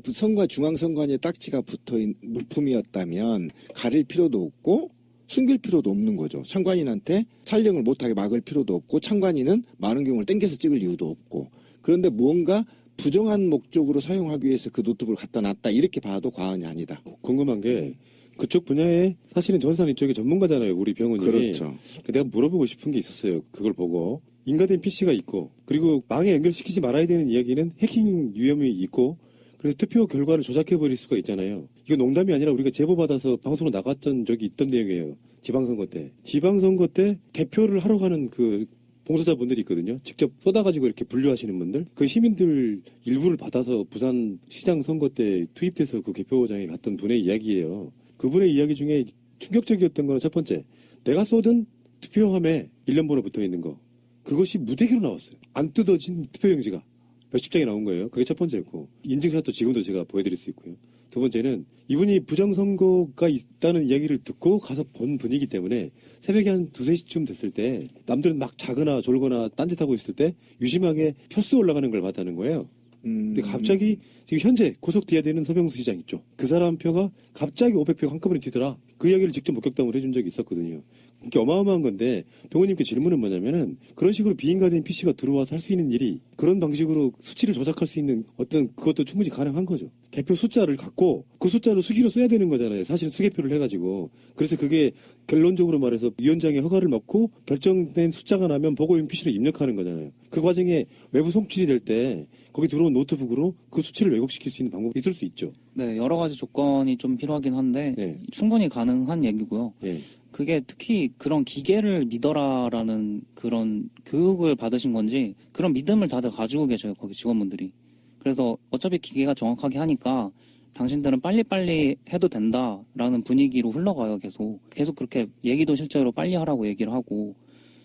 중앙선관위에 딱지가 붙어있는 물품이었다면 가릴 필요도 없고 숨길 필요도 없는 거죠. 참관인한테 촬영을 못하게 막을 필요도 없고 참관인은 많은 경우를 땡겨서 찍을 이유도 없고 그런데 무언가 부정한 목적으로 사용하기 위해서 그 노트북을 갖다 놨다 이렇게 봐도 과언이 아니다. 궁금한 게 그쪽 분야에 사실은 전산 이쪽에 전문가잖아요. 우리 병원이. 그렇죠. 내가 물어보고 싶은 게 있었어요. 그걸 보고. 인가된 PC가 있고 그리고 망에 연결시키지 말아야 되는 이야기는 해킹 위험이 있고 그래서 투표 결과를 조작해버릴 수가 있잖아요. 이거 농담이 아니라 우리가 제보받아서 방송으로 나갔던 적이 있던 내용이에요. 지방선거 때. 지방선거 때 개표를 하러 가는 그 봉사자분들이 있거든요. 직접 쏟아가지고 이렇게 분류하시는 분들. 그 시민들 일부를 받아서 부산 시장 선거 때 투입돼서 그 개표장에 갔던 분의 이야기예요. 그분의 이야기 중에 충격적이었던 거는 첫 번째. 내가 쏟은 투표함에 일련번호 붙어있는 거. 그것이 무대기로 나왔어요. 안 뜯어진 투표용지가 몇십 장이 나온 거예요. 그게 첫 번째였고 인증샷도 지금도 제가 보여드릴 수 있고요. 두 번째는 이분이 부정선거가 있다는 이야기를 듣고 가서 본 분이기 때문에 새벽에 한 2-3시쯤 됐을 때 남들은 막 자거나 졸거나 딴짓하고 있을 때 유심하게 표수 올라가는 걸 봤다는 거예요. 근데 갑자기 지금 현재 구속돼야 되는 서병수 시장 있죠. 그 사람 표가 갑자기 500표가 한꺼번에 튀더라. 그 이야기를 직접 목격담을 해준 적이 있었거든요. 이게 어마어마한 건데 병원님께 질문은 뭐냐면은 그런 식으로 비인가된 PC가 들어와서 할 수 있는 일이 그런 방식으로 수치를 조작할 수 있는 어떤 그것도 충분히 가능한 거죠. 개표 숫자를 갖고 그 숫자를 수기로 써야 되는 거잖아요. 사실 수개표를 해가지고. 그래서 그게 결론적으로 말해서 위원장의 허가를 받고 결정된 숫자가 나면 보고용 PC로 입력하는 거잖아요. 그 과정에 외부 송출이 될 때 거기 들어온 노트북으로 그 수치를 왜곡시킬 수 있는 방법이 있을 수 있죠. 네, 여러 가지 조건이 좀 필요하긴 한데 네. 충분히 가능한 얘기고요. 예. 그게 특히 그런 기계를 믿어라라는 그런 교육을 받으신 건지 그런 믿음을 다들 가지고 계셔요. 거기 직원분들이. 그래서 어차피 기계가 정확하게 하니까 당신들은 빨리빨리 해도 된다라는 분위기로 흘러가요. 계속 그렇게 얘기도 실제로 빨리 하라고 얘기를 하고.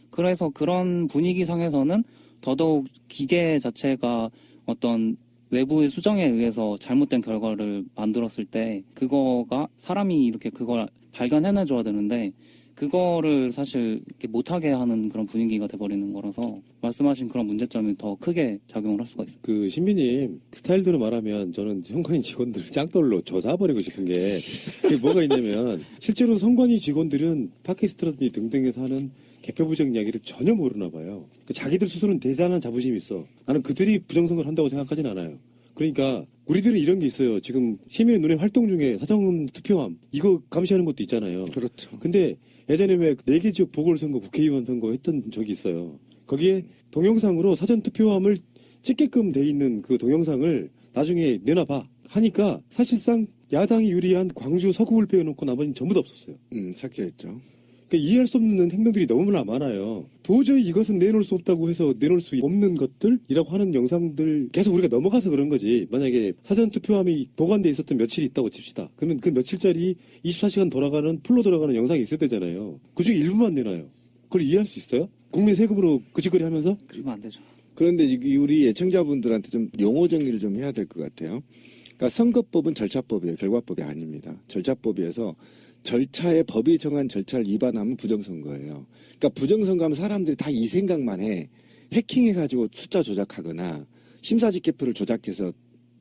그래서 그런 분위기상에서는 더더욱 기계 자체가 어떤 외부의 수정에 의해서 잘못된 결과를 만들었을 때 그거가 사람이 이렇게 그걸 발견해내줘야 되는데 그거를 사실 이렇게 못하게 하는 그런 분위기가 돼버리는 거라서 말씀하신 그런 문제점이 더 크게 작용을 할 수가 있어요. 그 신비님 스타일대로 말하면 저는 성관이 직원들을 짱돌로 져잡아버리고 싶은 게 그게 뭐가 있냐면 실제로 성관이 직원들은 팟캐스트라든지 등등에서 하는 개표 부정 이야기를 전혀 모르나 봐요. 자기들 스스로는 대단한 자부심이 있어. 나는 그들이 부정선거를 한다고 생각하진 않아요. 그러니까 우리들은 이런 게 있어요. 지금 시민의 눈의 활동 중에 사전 투표함 이거 감시하는 것도 있잖아요. 그렇죠. 근데 예전에 왜 4개 지역 보궐선거 국회의원 선거 했던 적이 있어요. 거기에 동영상으로 사전 투표함을 찍게끔 돼 있는 그 동영상을 나중에 내놔봐 하니까 사실상 야당이 유리한 광주 서구를 빼놓고 나머지는 전부 다 없었어요. 삭제했죠. 그러니까 이해할 수 없는 행동들이 너무나 많아요. 도저히 이것은 내놓을 수 없다고 해서 내놓을 수 없는 것들이라고 하는 영상들 계속 우리가 넘어가서 그런 거지. 만약에 사전투표함이 보관돼 있었던 며칠이 있다고 칩시다. 그러면 그 며칠짜리 24시간 돌아가는 풀로 돌아가는 영상이 있어야 되잖아요. 그중에 일부만 내놔요. 그걸 이해할 수 있어요? 국민 세금으로 그 짓거리 하면서? 그러면 안 되죠. 그런데 우리 애청자분들한테 좀 용어 정리를 좀 해야 될 것 같아요. 그러니까 선거법은 절차법이에요. 결과법이 아닙니다. 절차법이어서 절차에 법이 정한 절차를 위반하면 부정선거예요. 그러니까 부정선거하면 사람들이 다 이 생각만 해. 해킹해가지고 숫자 조작하거나 심사집계표를 조작해서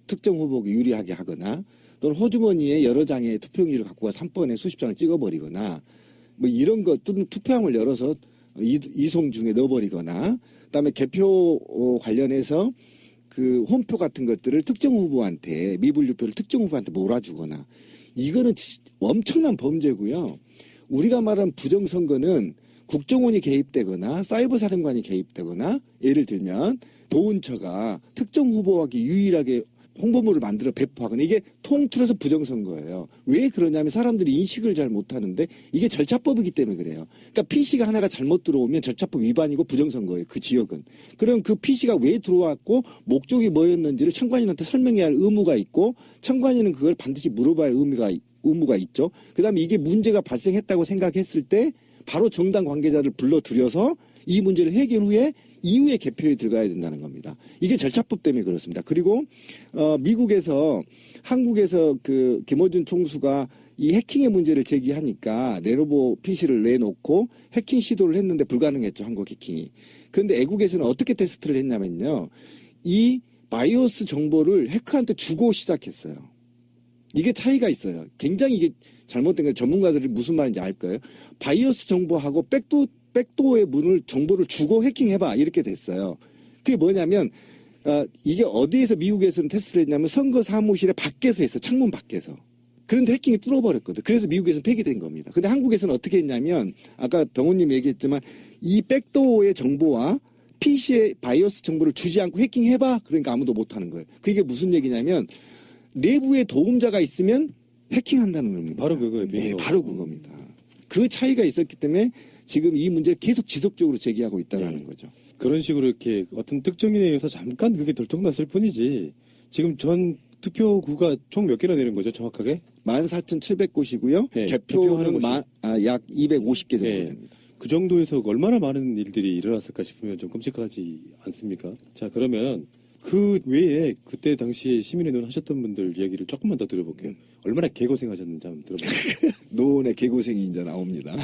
특정 후보가 유리하게 하거나 또는 호주머니에 여러 장의 투표용지를 갖고 가서 한 번에 수십 장을 찍어버리거나 뭐 이런 것 또는 투표함을 열어서 이송 중에 넣어버리거나 그다음에 개표 관련해서 그 홈표 같은 것들을 특정 후보한테 미분류표를 특정 후보한테 몰아주거나 이거는 엄청난 범죄고요. 우리가 말하는 부정선거는 국정원이 개입되거나 사이버 사령관이 개입되거나 예를 들면 보훈처가 특정 후보에게 유일하게 홍보물을 만들어 배포하거나 이게 통틀어서 부정선거예요. 왜 그러냐면 사람들이 인식을 잘 못하는데 이게 절차법이기 때문에 그래요. 그러니까 PC가 하나가 잘못 들어오면 절차법 위반이고 부정선거예요. 그 지역은. 그럼 그 PC가 왜 들어왔고 목적이 뭐였는지를 청관인한테 설명해야 할 의무가 있고 청관인은 그걸 반드시 물어봐야 할 의무가 있죠. 그다음에 이게 문제가 발생했다고 생각했을 때 바로 정당 관계자를 불러들여서 이 문제를 해결 후에 이후에 개표에 들어가야 된다는 겁니다. 이게 절차법 때문에 그렇습니다. 그리고 미국에서 한국에서 그 김어준 총수가 이 해킹의 문제를 제기하니까 레노버 PC를 내놓고 해킹 시도를 했는데 불가능했죠. 한국 해킹이. 그런데 애국에서는 어떻게 테스트를 했냐면요. 이 바이오스 정보를 해커한테 주고 시작했어요. 이게 차이가 있어요. 굉장히 이게 잘못된 거예요. 전문가들이 무슨 말인지 알 거예요. 바이오스 정보하고 백도어의 정보를 주고 해킹해봐 이렇게 됐어요. 그게 뭐냐면 이게 어디에서 미국에서는 테스트를 했냐면 선거 사무실의 밖에서 했어요. 창문 밖에서. 그런데 해킹이 뚫어버렸거든. 그래서 미국에서는 폐기된 겁니다. 근데 한국에서는 어떻게 했냐면 아까 병원님 얘기했지만 이 백도어의 정보와 PC의 바이오스 정보를 주지 않고 해킹해봐. 그러니까 아무도 못하는 거예요. 그게 무슨 얘기냐면 내부에 도움자가 있으면 해킹한다는 겁니다. 바로 그거예요. 네, 바로 그겁니다. 그 차이가 있었기 때문에 지금 이 문제를 계속 지속적으로 제기하고 있다는 거죠. 그런 식으로 이렇게 어떤 특정인에 의해서 잠깐 그게 들통났을 뿐이지 지금 전 투표구가 총 몇 개나 되는 거죠, 정확하게? 14,700곳이고요. 네, 개표는 약 250개 정도 네. 됩니다. 그 정도에서 얼마나 많은 일들이 일어났을까 싶으면 좀 끔찍하지 않습니까? 자, 그러면 그 외에 그때 당시에 시민의 눈 하셨던 분들 이야기를 조금만 더 들어볼게요. 얼마나 개고생하셨는지 한번 들어볼게요. 노원의 개고생이 이제 나옵니다.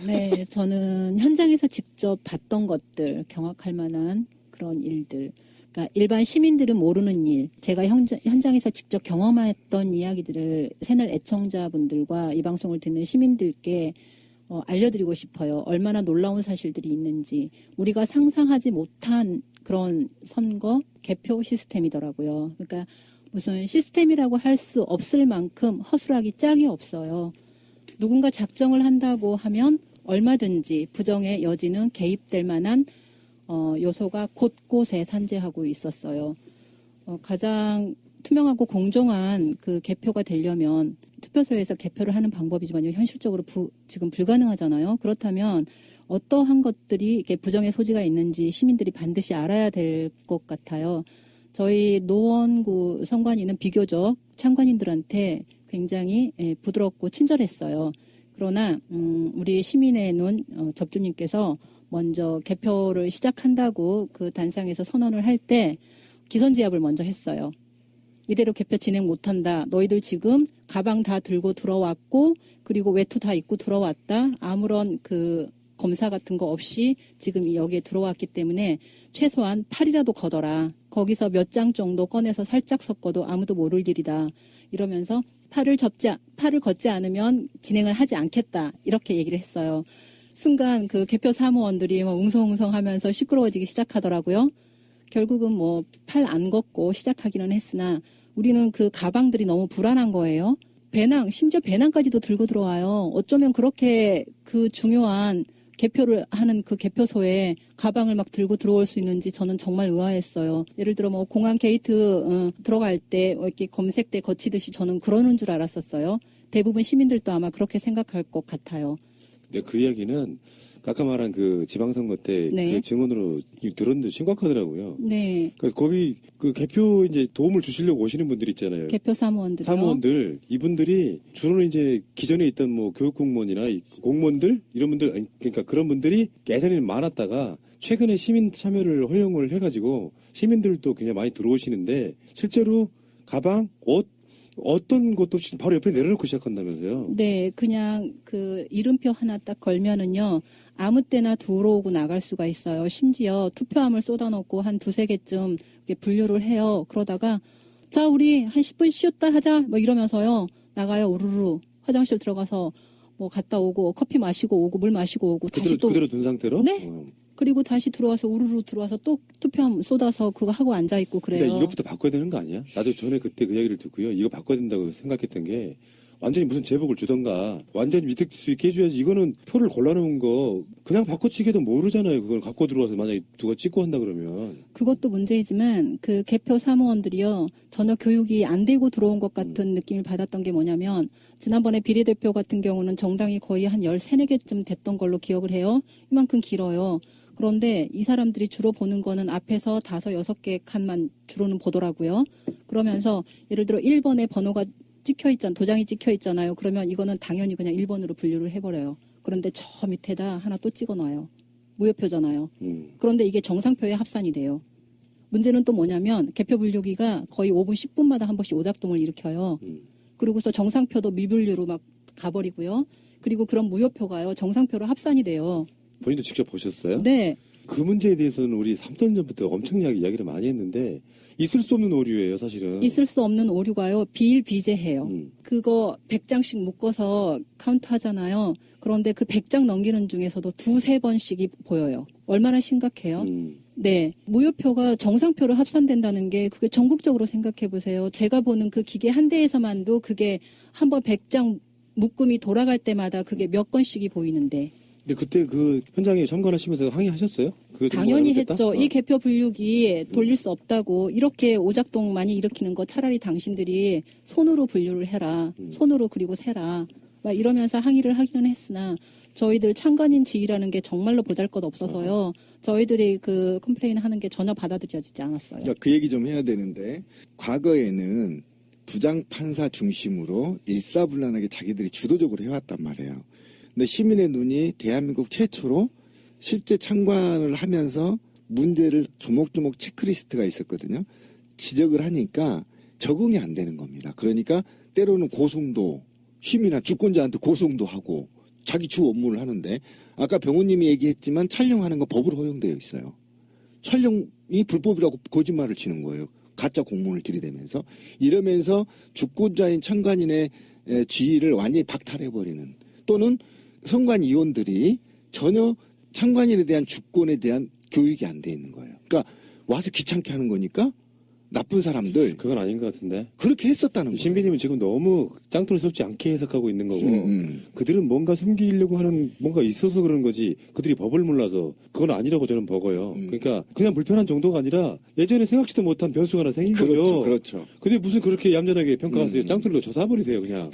네, 저는 현장에서 직접 봤던 것들, 경악할 만한 그런 일들. 그러니까 일반 시민들은 모르는 일, 제가 현장에서 직접 경험했던 이야기들을 채널 애청자분들과 이 방송을 듣는 시민들께 알려드리고 싶어요. 얼마나 놀라운 사실들이 있는지. 우리가 상상하지 못한 그런 선거 개표 시스템이더라고요. 그러니까 무슨 시스템이라고 할 수 없을 만큼 허술하기 짝이 없어요. 누군가 작정을 한다고 하면 얼마든지 부정의 여지는 개입될 만한 요소가 곳곳에 산재하고 있었어요. 가장 투명하고 공정한 그 개표가 되려면 투표소에서 개표를 하는 방법이지만 현실적으로 지금 불가능하잖아요. 그렇다면 어떠한 것들이 이렇게 부정의 소지가 있는지 시민들이 반드시 알아야 될 것 같아요. 저희 노원구 선관위는 비교적 참관인들한테 굉장히 부드럽고 친절했어요. 그러나 우리 시민의 눈 접주님께서 먼저 개표를 시작한다고 그 단상에서 선언을 할 때 기선제압을 먼저 했어요. 이대로 개표 진행 못한다. 너희들 지금 가방 다 들고 들어왔고 그리고 외투 다 입고 들어왔다. 아무런 그 검사 같은 거 없이 지금 여기에 들어왔기 때문에 최소한 팔이라도 걷어라. 거기서 몇 장 정도 꺼내서 살짝 섞어도 아무도 모를 일이다. 이러면서 팔을 걷지 않으면 진행을 하지 않겠다. 이렇게 얘기를 했어요. 순간 그 개표 사무원들이 막 웅성웅성하면서 시끄러워지기 시작하더라고요. 결국은 뭐 팔 안 걷고 시작하기는 했으나 우리는 그 가방들이 너무 불안한 거예요. 심지어 배낭까지도 들고 들어와요. 어쩌면 그렇게 그 중요한 개표를 하는 그 개표소에 가방을 막 들고 들어올 수 있는지 저는 정말 의아했어요. 예를 들어 뭐 공항 게이트 들어갈 때 이렇게 검색대 거치듯이 저는 그러는 줄 알았었어요. 대부분 시민들도 아마 그렇게 생각할 것 같아요. 네, 그 이야기는 아까 말한 그 지방선거 때 그 네. 증언으로 들었는데 심각하더라고요. 네. 그러니까 거기 그 개표 이제 도움을 주시려고 오시는 분들 있잖아요. 개표 사무원들이요. 사무원들 이분들이 주로는 이제 기존에 있던 뭐 교육 공무원이나 공무원들 이런 분들 그러니까 그런 분들이 예전에는 많았다가 최근에 시민 참여를 허용을 해가지고 시민들도 굉장히 많이 들어오시는데 실제로 가방, 옷 어떤 것도 없이 바로 옆에 내려놓고 시작한다면서요? 네, 그냥 그 이름표 하나 딱 걸면은요, 아무 때나 들어오고 나갈 수가 있어요. 심지어 투표함을 쏟아놓고 한 2-3개쯤 이렇게 분류를 해요. 그러다가, 자, 우리 한 10분 쉬었다 하자. 뭐 이러면서요, 나가요, 우르르. 화장실 들어가서 뭐 갔다 오고, 커피 마시고 오고, 물 마시고 오고, 다시 또. 그대로 둔 상태로? 네. 그리고 다시 들어와서 우르르 들어와서 또 투표함 쏟아서 그거 하고 앉아있고 그래요. 그러니까 이것부터 바꿔야 되는 거 아니야? 나도 전에 그때 그 이야기를 듣고요. 이거 바꿔야 된다고 생각했던 게 완전히 무슨 제복을 주던가 완전히 믿을 수 있게 해줘야지. 이거는 표를 골라놓은 거 그냥 바꿔치기도 모르잖아요. 그걸 갖고 들어와서 만약에 누가 찍고 한다 그러면. 그것도 문제이지만 그 개표 사무원들이요. 전혀 교육이 안 되고 들어온 것 같은 느낌을 받았던 게 뭐냐면 지난번에 비례대표 같은 경우는 정당이 거의 한 13-14개쯤 됐던 걸로 기억을 해요. 이만큼 길어요. 그런데 이 사람들이 주로 보는 거는 앞에서 5-6개 칸만 주로는 보더라고요. 그러면서 예를 들어 1번에 번호가 도장이 찍혀 있잖아요. 그러면 이거는 당연히 그냥 1번으로 분류를 해버려요. 그런데 저 밑에다 하나 또 찍어놔요. 무효표잖아요. 그런데 이게 정상표에 합산이 돼요. 문제는 또 뭐냐면 개표 분류기가 거의 5분, 10분마다 한 번씩 오작동을 일으켜요. 그리고서 정상표도 미분류로 막 가버리고요. 그리고 그런 무효표가요. 정상표로 합산이 돼요. 본인도 직접 보셨어요? 네. 그 문제에 대해서는 우리 3년 전부터 엄청나게 이야기를 많이 했는데 있을 수 없는 오류예요, 사실은. 있을 수 없는 오류가요. 비일비재해요. 그거 100장씩 묶어서 카운트하잖아요. 그런데 그 100장 넘기는 중에서도 2-3번씩이 보여요. 얼마나 심각해요? 네. 무효표가 정상표로 합산된다는 게 그게 전국적으로 생각해 보세요. 제가 보는 그 기계 한 대에서만도 그게 한번 100장 묶음이 돌아갈 때마다 그게 몇 건씩이 보이는데. 근데 그때 그 현장에 참관하시면서 항의하셨어요? 당연히 했죠. 이 개표 분류기 돌릴 수 없다고. 이렇게 오작동 많이 일으키는 거 차라리 당신들이 손으로 분류를 해라. 손으로 그리고 세라. 막 이러면서 항의를 하기는 했으나 저희들 참관인 지위라는 게 정말로 보잘것없어서요. 저희들이 그 컴플레인 하는 게 전혀 받아들여지지 않았어요. 그러니까 그 얘기 좀 해야 되는데 과거에는 부장판사 중심으로 일사불란하게 자기들이 주도적으로 해왔단 말이에요. 근데 시민의 눈이 대한민국 최초로 실제 참관을 하면서 문제를 조목조목 체크리스트가 있었거든요. 지적을 하니까 적응이 안 되는 겁니다. 그러니까 때로는 고소도 시민이나 주권자한테 고소도 하고 자기 주 업무를 하는데 아까 병우님이 얘기했지만 촬영하는 거 법으로 허용되어 있어요. 촬영이 불법이라고 거짓말을 치는 거예요. 가짜 공문을 들이대면서 이러면서 주권자인 참관인의 지위를 완전히 박탈해버리는 또는 선관위원들이 전혀 참관인에 대한 주권에 대한 교육이 안 돼 있는 거예요. 그러니까 와서 귀찮게 하는 거니까 나쁜 사람들 그건 아닌 것 같은데. 그렇게 했었다는 거예요. 신비님은 지금 너무 짱돌스럽지 않게 해석하고 있는 거고 그들은 뭔가 숨기려고 하는 뭔가 있어서 그런 거지 그들이 법을 몰라서 그건 아니라고 저는 보고요. 그러니까 그냥 불편한 정도가 아니라 예전에 생각지도 못한 변수가 하나 생긴 거죠. 그렇죠. 근데 무슨 그렇게 얌전하게 평가하세요. 짱돌로 저 쏴버리세요 그냥.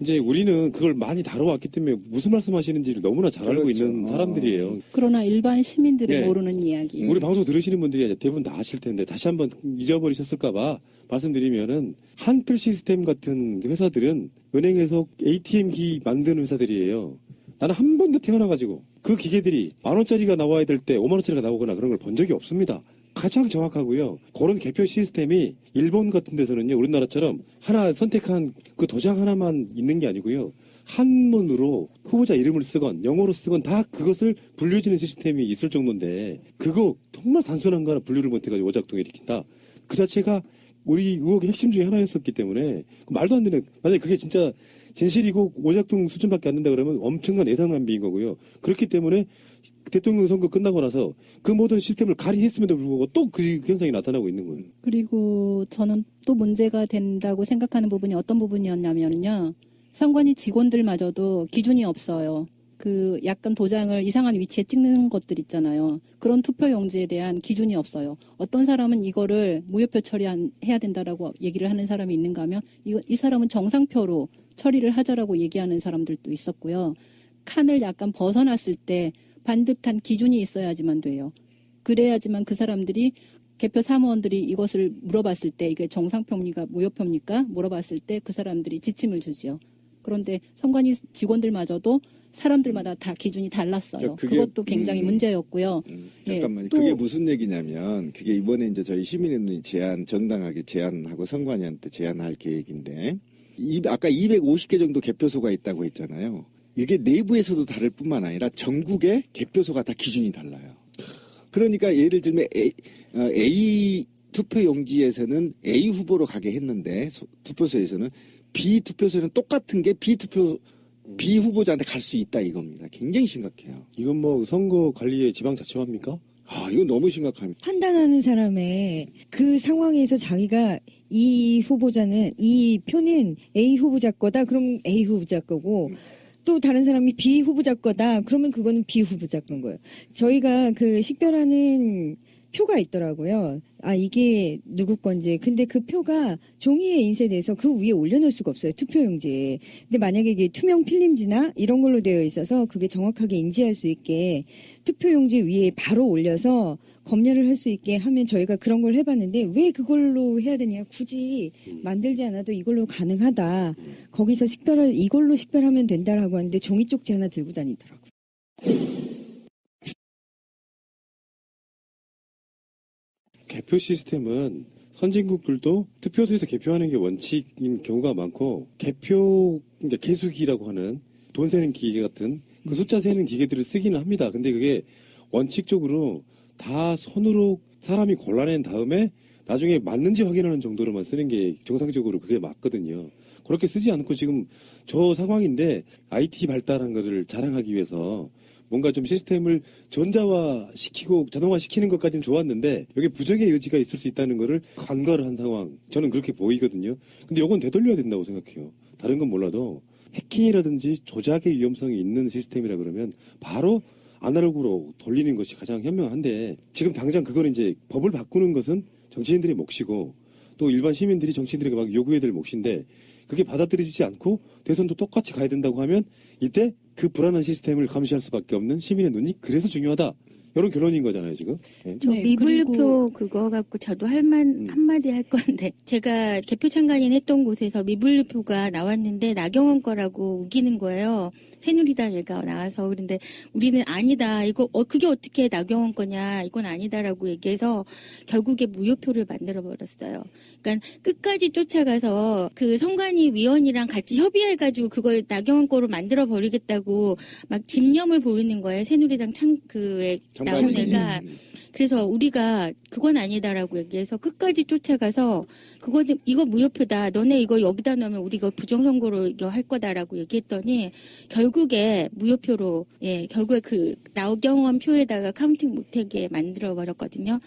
이제 우리는 그걸 많이 다뤄왔기 때문에 무슨 말씀하시는지를 너무나 잘 알고 그렇죠. 있는 사람들이에요. 그러나 일반 시민들이 네. 모르는 이야기. 우리 방송 들으시는 분들이 대부분 다 아실 텐데 다시 한번 잊어버리셨을까봐 말씀드리면은 한틀 시스템 같은 회사들은 은행에서 ATM기 만드는 회사들이에요. 나는 한 번도 태어나가지고 그 기계들이 10,000원짜리가 나와야 될 때 50,000원짜리가 나오거나 그런 걸 본 적이 없습니다. 가장 정확하고요. 그런 개표 시스템이 일본 같은 데서는요. 우리나라처럼 하나 선택한 그 도장 하나만 있는 게 아니고요. 한문으로 후보자 이름을 쓰건 영어로 쓰건 다 그것을 분류해주는 시스템이 있을 정도인데 그거 정말 단순한 거 하나 분류를 못해가지고 오작동을 일으킨다. 그 자체가 우리 의혹의 핵심 중에 하나였었기 때문에 말도 안 되는 만약에 그게 진짜 진실이고 오작동 수준밖에 안 된다 그러면 엄청난 예산 낭비인 거고요. 그렇기 때문에 대통령 선거 끝나고 나서 그 모든 시스템을 가리했음에도 불구하고 또 그 현상이 나타나고 있는 거예요. 그리고 저는 또 문제가 된다고 생각하는 부분이 어떤 부분이었냐면요. 선관위 직원들마저도 기준이 없어요. 그 약간 도장을 이상한 위치에 찍는 것들 있잖아요. 그런 투표용지에 대한 기준이 없어요. 어떤 사람은 이거를 무효표 처리해야 된다라고 얘기를 하는 사람이 있는가 하면 이 사람은 정상표로 처리를 하자라고 얘기하는 사람들도 있었고요. 칸을 약간 벗어났을 때 반듯한 기준이 있어야지만 돼요. 그래야지만 그 사람들이 개표 사무원들이 이것을 물어봤을 때 이게 정상표입니까 무효표입니까 물어봤을 때 그 사람들이 지침을 주지요. 그런데 선관위 직원들마저도 사람들마다 다 기준이 달랐어요. 그것도 굉장히 문제였고요. 잠깐만요. 또 그게 무슨 얘기냐면 그게 이번에 이제 저희 시민의논의 정당하게 제안하고 선관위한테 제안할 계획인데 아까 250개 정도 개표소가 있다고 했잖아요. 이게 내부에서도 다를 뿐만 아니라 전국의 개표소가 다 기준이 달라요. 그러니까 예를 들면 A 투표용지에서는 A 후보로 가게 했는데 투표소에서는 B 투표소에는 똑같은 게 B 후보자한테 갈 수 있다 이겁니다. 굉장히 심각해요. 이건 뭐 선거 관리의 지방자치화입니까? 이건 너무 심각합니다. 판단하는 사람의 그 상황에서 자기가 이 후보자는 이 표는 A 후보자 거다. 그럼 A 후보자 거고 또 다른 사람이 B 후보자 거다. 그러면 그거는 B 후보자 건 거예요. 저희가 그 식별하는 표가 있더라고요. 이게 누구 건지. 근데 그 표가 종이에 인쇄돼서 그 위에 올려놓을 수가 없어요. 투표용지에. 근데 만약에 이게 투명 필름지나 이런 걸로 되어 있어서 그게 정확하게 인지할 수 있게 투표용지 위에 바로 올려서 검열을 할 수 있게 하면 저희가 그런 걸 해봤는데 왜 그걸로 해야 되냐. 굳이 만들지 않아도 이걸로 가능하다. 거기서 이걸로 식별하면 된다라고 하는데 종이 쪽지 하나 들고 다니더라고요. 개표 시스템은 선진국들도 투표소에서 개표하는 게 원칙인 경우가 많고 그러니까 개수기라고 하는 돈 세는 기계 같은 그 숫자 세는 기계들을 쓰기는 합니다. 근데 그게 원칙적으로 다 손으로 사람이 골라낸 다음에 나중에 맞는지 확인하는 정도로만 쓰는 게 정상적으로 그게 맞거든요. 그렇게 쓰지 않고 지금 저 상황인데 IT 발달한 것을 자랑하기 위해서 뭔가 좀 시스템을 전자화시키고 자동화시키는 것까지는 좋았는데 여기 부정의 여지가 있을 수 있다는 거를 간과를 한 상황. 저는 그렇게 보이거든요. 근데 이건 되돌려야 된다고 생각해요. 다른 건 몰라도 해킹이라든지 조작의 위험성이 있는 시스템이라 그러면 바로 아날로그로 돌리는 것이 가장 현명한데 지금 당장 그거는 이제 법을 바꾸는 것은 정치인들의 몫이고 또 일반 시민들이 정치인들에게 막 요구해야 될 몫인데 그게 받아들여지지 않고 대선도 똑같이 가야 된다고 하면 이때 그 불안한 시스템을 감시할 수밖에 없는 시민의 눈이 그래서 중요하다. 이런 결론인 거잖아요, 지금. 네. 저 미분류표 그거 갖고 저도 한마디 할 건데 제가 개표 참관인 했던 곳에서 미분류표가 나왔는데 나경원 거라고 우기는 거예요. 새누리당 얘가 나와서. 그런데 우리는 아니다. 이거 그게 어떻게 나경원 거냐. 이건 아니다라고 얘기해서 결국에 무효표를 만들어 버렸어요. 그러니까 끝까지 쫓아가서 그 선관위 위원이랑 같이 협의해가지고 그걸 나경원 거로 만들어 버리겠다고 막 집념을 보이는 거예요. 새누리당 나온 애가 그래서 우리가 그건 아니다라고 얘기해서 끝까지 쫓아가서 그거는 이거 무효표다. 너네 이거 여기다 넣으면 우리 이거 부정선거로 이거 할 거다라고 얘기했더니 결국에 무효표로 결국에 그 나경원 표에다가 카운팅 못하게 만들어 버렸거든요.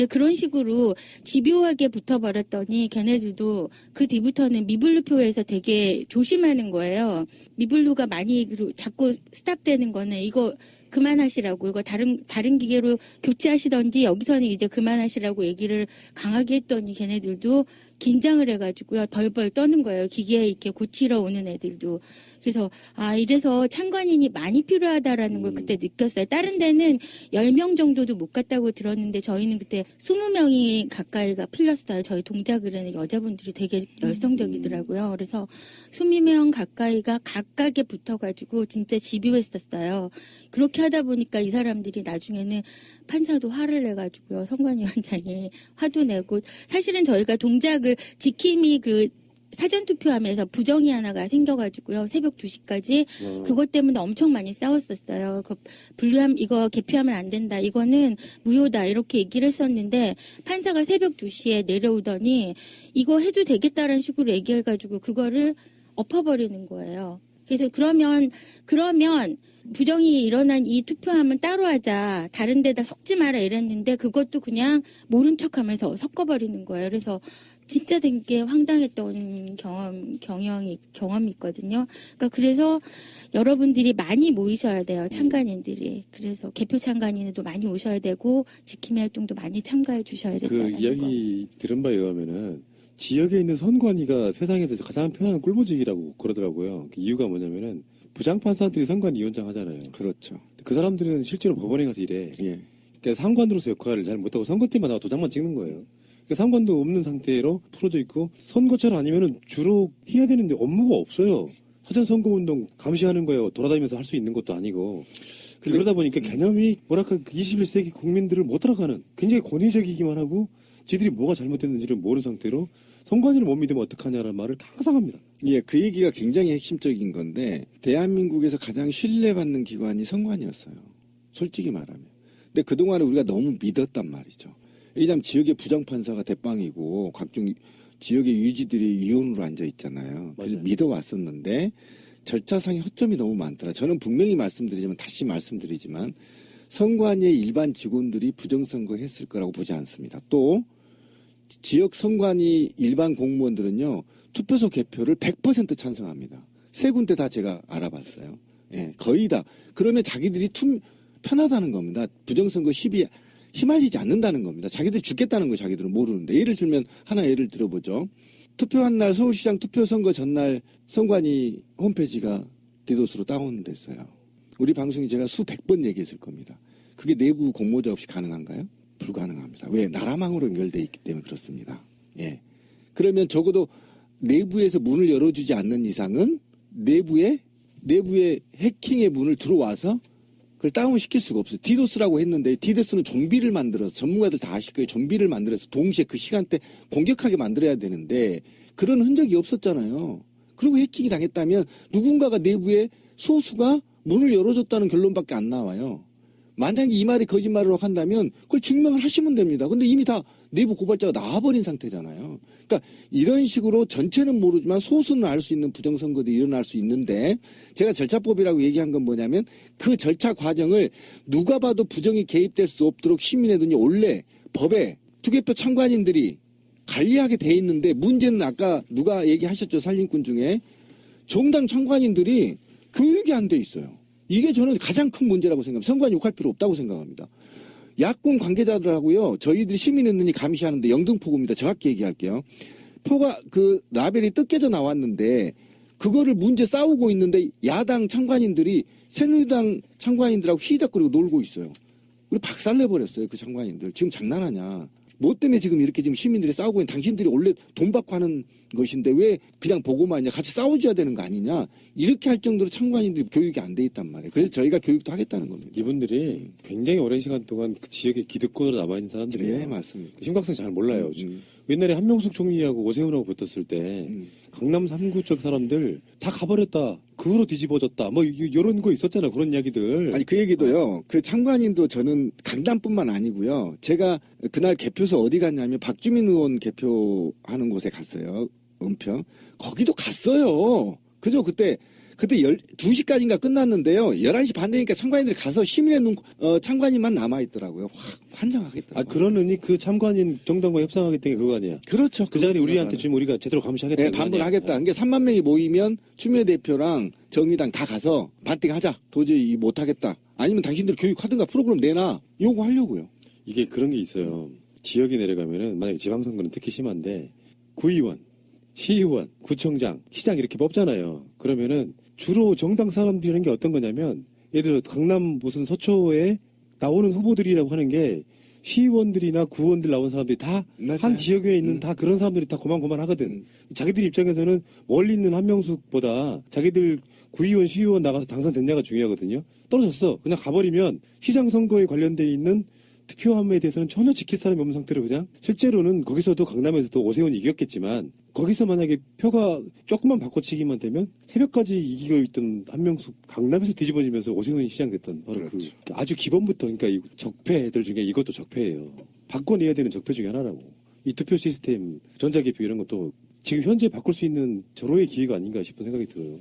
그런 식으로 집요하게 붙어버렸더니 걔네들도 그 뒤부터는 미분류표에서 되게 조심하는 거예요. 미분류가 많이 자꾸 스탑되는 거는 이거 그만하시라고 이거 다른 기계로 교체하시던지 여기서는 이제 그만하시라고 얘기를 강하게 했더니 걔네들도 긴장을 해가지고요 벌벌 떠는 거예요. 기계에 이렇게 고치러 오는 애들도. 그래서 이래서 참관인이 많이 필요하다라는 걸 그때 느꼈어요. 다른 데는 10명 정도도 못 갔다고 들었는데 저희는 그때 20명이 가까이가 풀렸어요. 저희 동작을에는 여자분들이 되게 열성적이더라고요. 그래서 20명 가까이가 각각에 붙어가지고 진짜 집요했었어요. 그렇게 하다 보니까 이 사람들이 나중에는 판사도 화를 내가지고요. 선관위원장이 화도 내고 사실은 저희가 동작을 지킴이 그 사전투표하면서 부정이 하나가 생겨가지고요. 새벽 2시까지 그것 때문에 엄청 많이 싸웠었어요. 그 분류함 이거 개표하면 안 된다. 이거는 무효다. 이렇게 얘기를 했었는데 판사가 새벽 2시에 내려오더니 이거 해도 되겠다라는 식으로 얘기해가지고 그거를 엎어버리는 거예요. 그래서 그러면 부정이 일어난 이 투표함은 따로 하자. 다른 데다 섞지 마라 이랬는데 그것도 그냥 모른 척하면서 섞어버리는 거예요. 그래서 진짜 되게 황당했던 경험이 있거든요. 그러니까 그래서 여러분들이 많이 모이셔야 돼요. 참관인들이. 그래서 개표 참관인도 많이 오셔야 되고 지킴이 활동도 많이 참가해 주셔야 된다는 거. 그 이야기 들은 바에 의하면은 지역에 있는 선관위가 세상에서 가장 편한 꿀보직이라고 그러더라고요. 그 이유가 뭐냐면은 부장판사들이 선관위원장 하잖아요. 그렇죠. 그 사람들은 실제로 법원에 가서 일해. 예. 그러니까 상관으로서 역할을 잘 못하고 선거 때만 나와 도장만 찍는 거예요. 그러니까 상관도 없는 상태로 풀어져 있고 선거철 아니면은 주로 해야 되는데 업무가 없어요. 사전 선거 운동 감시하는 거예요. 돌아다니면서 할 수 있는 것도 아니고. 그러다 보니까 개념이 뭐랄까 21세기 국민들을 못 따라가는 굉장히 권위적이기만 하고 지들이 뭐가 잘못됐는지를 모르는 상태로 선관위를 못 믿으면 어떡하냐는 말을 항상 합니다. 예, 그 얘기가 굉장히 핵심적인 건데 대한민국에서 가장 신뢰받는 기관이 선관위였어요. 솔직히 말하면. 근데 그동안에 우리가 너무 믿었단 말이죠. 왜냐하면 지역의 부장판사가 대빵이고 각종 지역의 유지들이 위원으로 앉아 있잖아요. 그래서 맞아요. 믿어왔었는데 절차상의 허점이 너무 많더라. 저는 분명히 말씀드리지만 다시 말씀드리지만 선관위의 일반 직원들이 부정선거 했을 거라고 보지 않습니다. 또 지역 선관위 일반 공무원들은요. 투표소 개표를 100% 찬성합니다. 세 군데 다 제가 알아봤어요. 예, 거의 다. 그러면 자기들이 편하다는 겁니다. 부정선거 시비 휘말리지 않는다는 겁니다. 자기들이 죽겠다는 거 자기들은 모르는데. 예를 들면 하나 예를 들어보죠. 투표한 날 서울시장 투표선거 전날 선관위 홈페이지가 디도스로 다운됐어요. 우리 방송에 제가 수백 번 얘기했을 겁니다. 그게 내부 공모자 없이 가능한가요? 불가능합니다. 왜? 나라망으로 연결되어 있기 때문에 그렇습니다. 예. 그러면 적어도 내부에서 문을 열어주지 않는 이상은 내부에 해킹의 문을 들어와서 그걸 다운시킬 수가 없어요. 디도스라고 했는데 디도스는 좀비를 만들어서 전문가들 다 아실 거예요. 좀비를 만들어서 동시에 그 시간대 공격하게 만들어야 되는데 그런 흔적이 없었잖아요. 그리고 해킹이 당했다면 누군가가 내부에 소수가 문을 열어줬다는 결론밖에 안 나와요. 만약에 이 말이 거짓말로 한다면 그걸 증명을 하시면 됩니다. 근데 이미 다 내부 고발자가 나와버린 상태잖아요. 그러니까 이런 식으로 전체는 모르지만 소수는 알 수 있는 부정선거도 일어날 수 있는데 제가 절차법이라고 얘기한 건 뭐냐면 그 절차 과정을 누가 봐도 부정이 개입될 수 없도록 시민의 눈이 원래 법에 투개표 참관인들이 관리하게 돼 있는데 문제는 아까 누가 얘기하셨죠. 산림꾼 중에 정당 참관인들이 교육이 안 돼 있어요. 이게 저는 가장 큰 문제라고 생각합니다. 선관위 욕할 필요 없다고 생각합니다. 야권 관계자들하고요. 저희들이 시민의 눈이 감시하는데 영등포구입니다. 정확히 얘기할게요. 표가 그 라벨이 뜯겨져 나왔는데 그거를 문제 싸우고 있는데 야당 참관인들이 새누리당 참관인들하고 휘덕거리고 놀고 있어요. 우리 박살내버렸어요. 그 참관인들. 지금 장난하냐. 뭐 때문에 지금 이렇게 지금 시민들이 싸우고 있는 당신들이 원래 돈 받고 하는 것인데 왜 그냥 보고만 하냐. 같이 싸워줘야 되는 거 아니냐. 이렇게 할 정도로 참관인들이 교육이 안 돼 있단 말이에요. 그래서 저희가 교육도 하겠다는 겁니다. 이분들이 굉장히 오랜 시간 동안 그 지역의 기득권으로 남아있는 사람들이에요. 네, 맞습니다. 심각성 잘 몰라요. 옛날에 한명숙 총리하고 오세훈하고 붙었을 때 강남 3구 쪽 사람들 다 가버렸다. 그 후로 뒤집어졌다. 뭐 이런 거 있었잖아. 그런 이야기들. 아니 그 얘기도요. 그 참관인도 저는 강남뿐만 아니고요. 제가 그날 개표소 어디 갔냐면 박주민 의원 개표하는 곳에 갔어요. 은평. 거기도 갔어요. 그죠? 그때 2시까지인가 끝났는데요. 11시 반 되니까 참관인들이 가서 시민의 눈, 참관인만 남아있더라고요. 환장하겠더라고요. 아, 그러느니 그 참관인 정당과 협상하겠다는 게 그거 아니야? 그렇죠. 그 자리 우리한테 주면 우리가 제대로 감시하겠다. 네, 반분하겠다. 그러니까 3만 명이 모이면 추미애 대표랑 정의당 다 가서 반띵하자. 도저히 못하겠다. 아니면 당신들 교육하든가 프로그램 내놔. 요구하려고요. 이게 그런 게 있어요. 지역에 내려가면은 만약에 지방선거는 특히 심한데 구의원, 시의원, 구청장, 시장 이렇게 뽑잖아요. 그러면은 주로 정당 사람들이라는 게 어떤 거냐면 예를 들어 강남 무슨 서초에 나오는 후보들이라고 하는 게 시의원들이나 구원들 나온 사람들이 다 한 지역에 있는 다 그런 사람들이 다 고만고만하거든. 자기들 입장에서는 멀리 있는 한명숙보다 자기들 구의원, 시의원 나가서 당선됐냐가 중요하거든요. 떨어졌어. 그냥 가버리면 시장 선거에 관련돼 있는 투표함에 대해서는 전혀 지킬 사람이 없는 상태로 그냥 실제로는 거기서도 강남에서도 오세훈이 이겼겠지만 거기서 만약에 표가 조금만 바꿔치기만 되면 새벽까지 이기고 있던 한명숙 강남에서 뒤집어지면서 오세훈이 시장됐던 바로 그렇죠. 그 아주 기본부터 그러니까 이 적폐들 중에 이것도 적폐예요. 바꿔내야 되는 적폐 중에 하나라고. 이 투표 시스템, 전자개표 이런 것도 지금 현재 바꿀 수 있는 절호의 기회가 아닌가 싶은 생각이 들어요.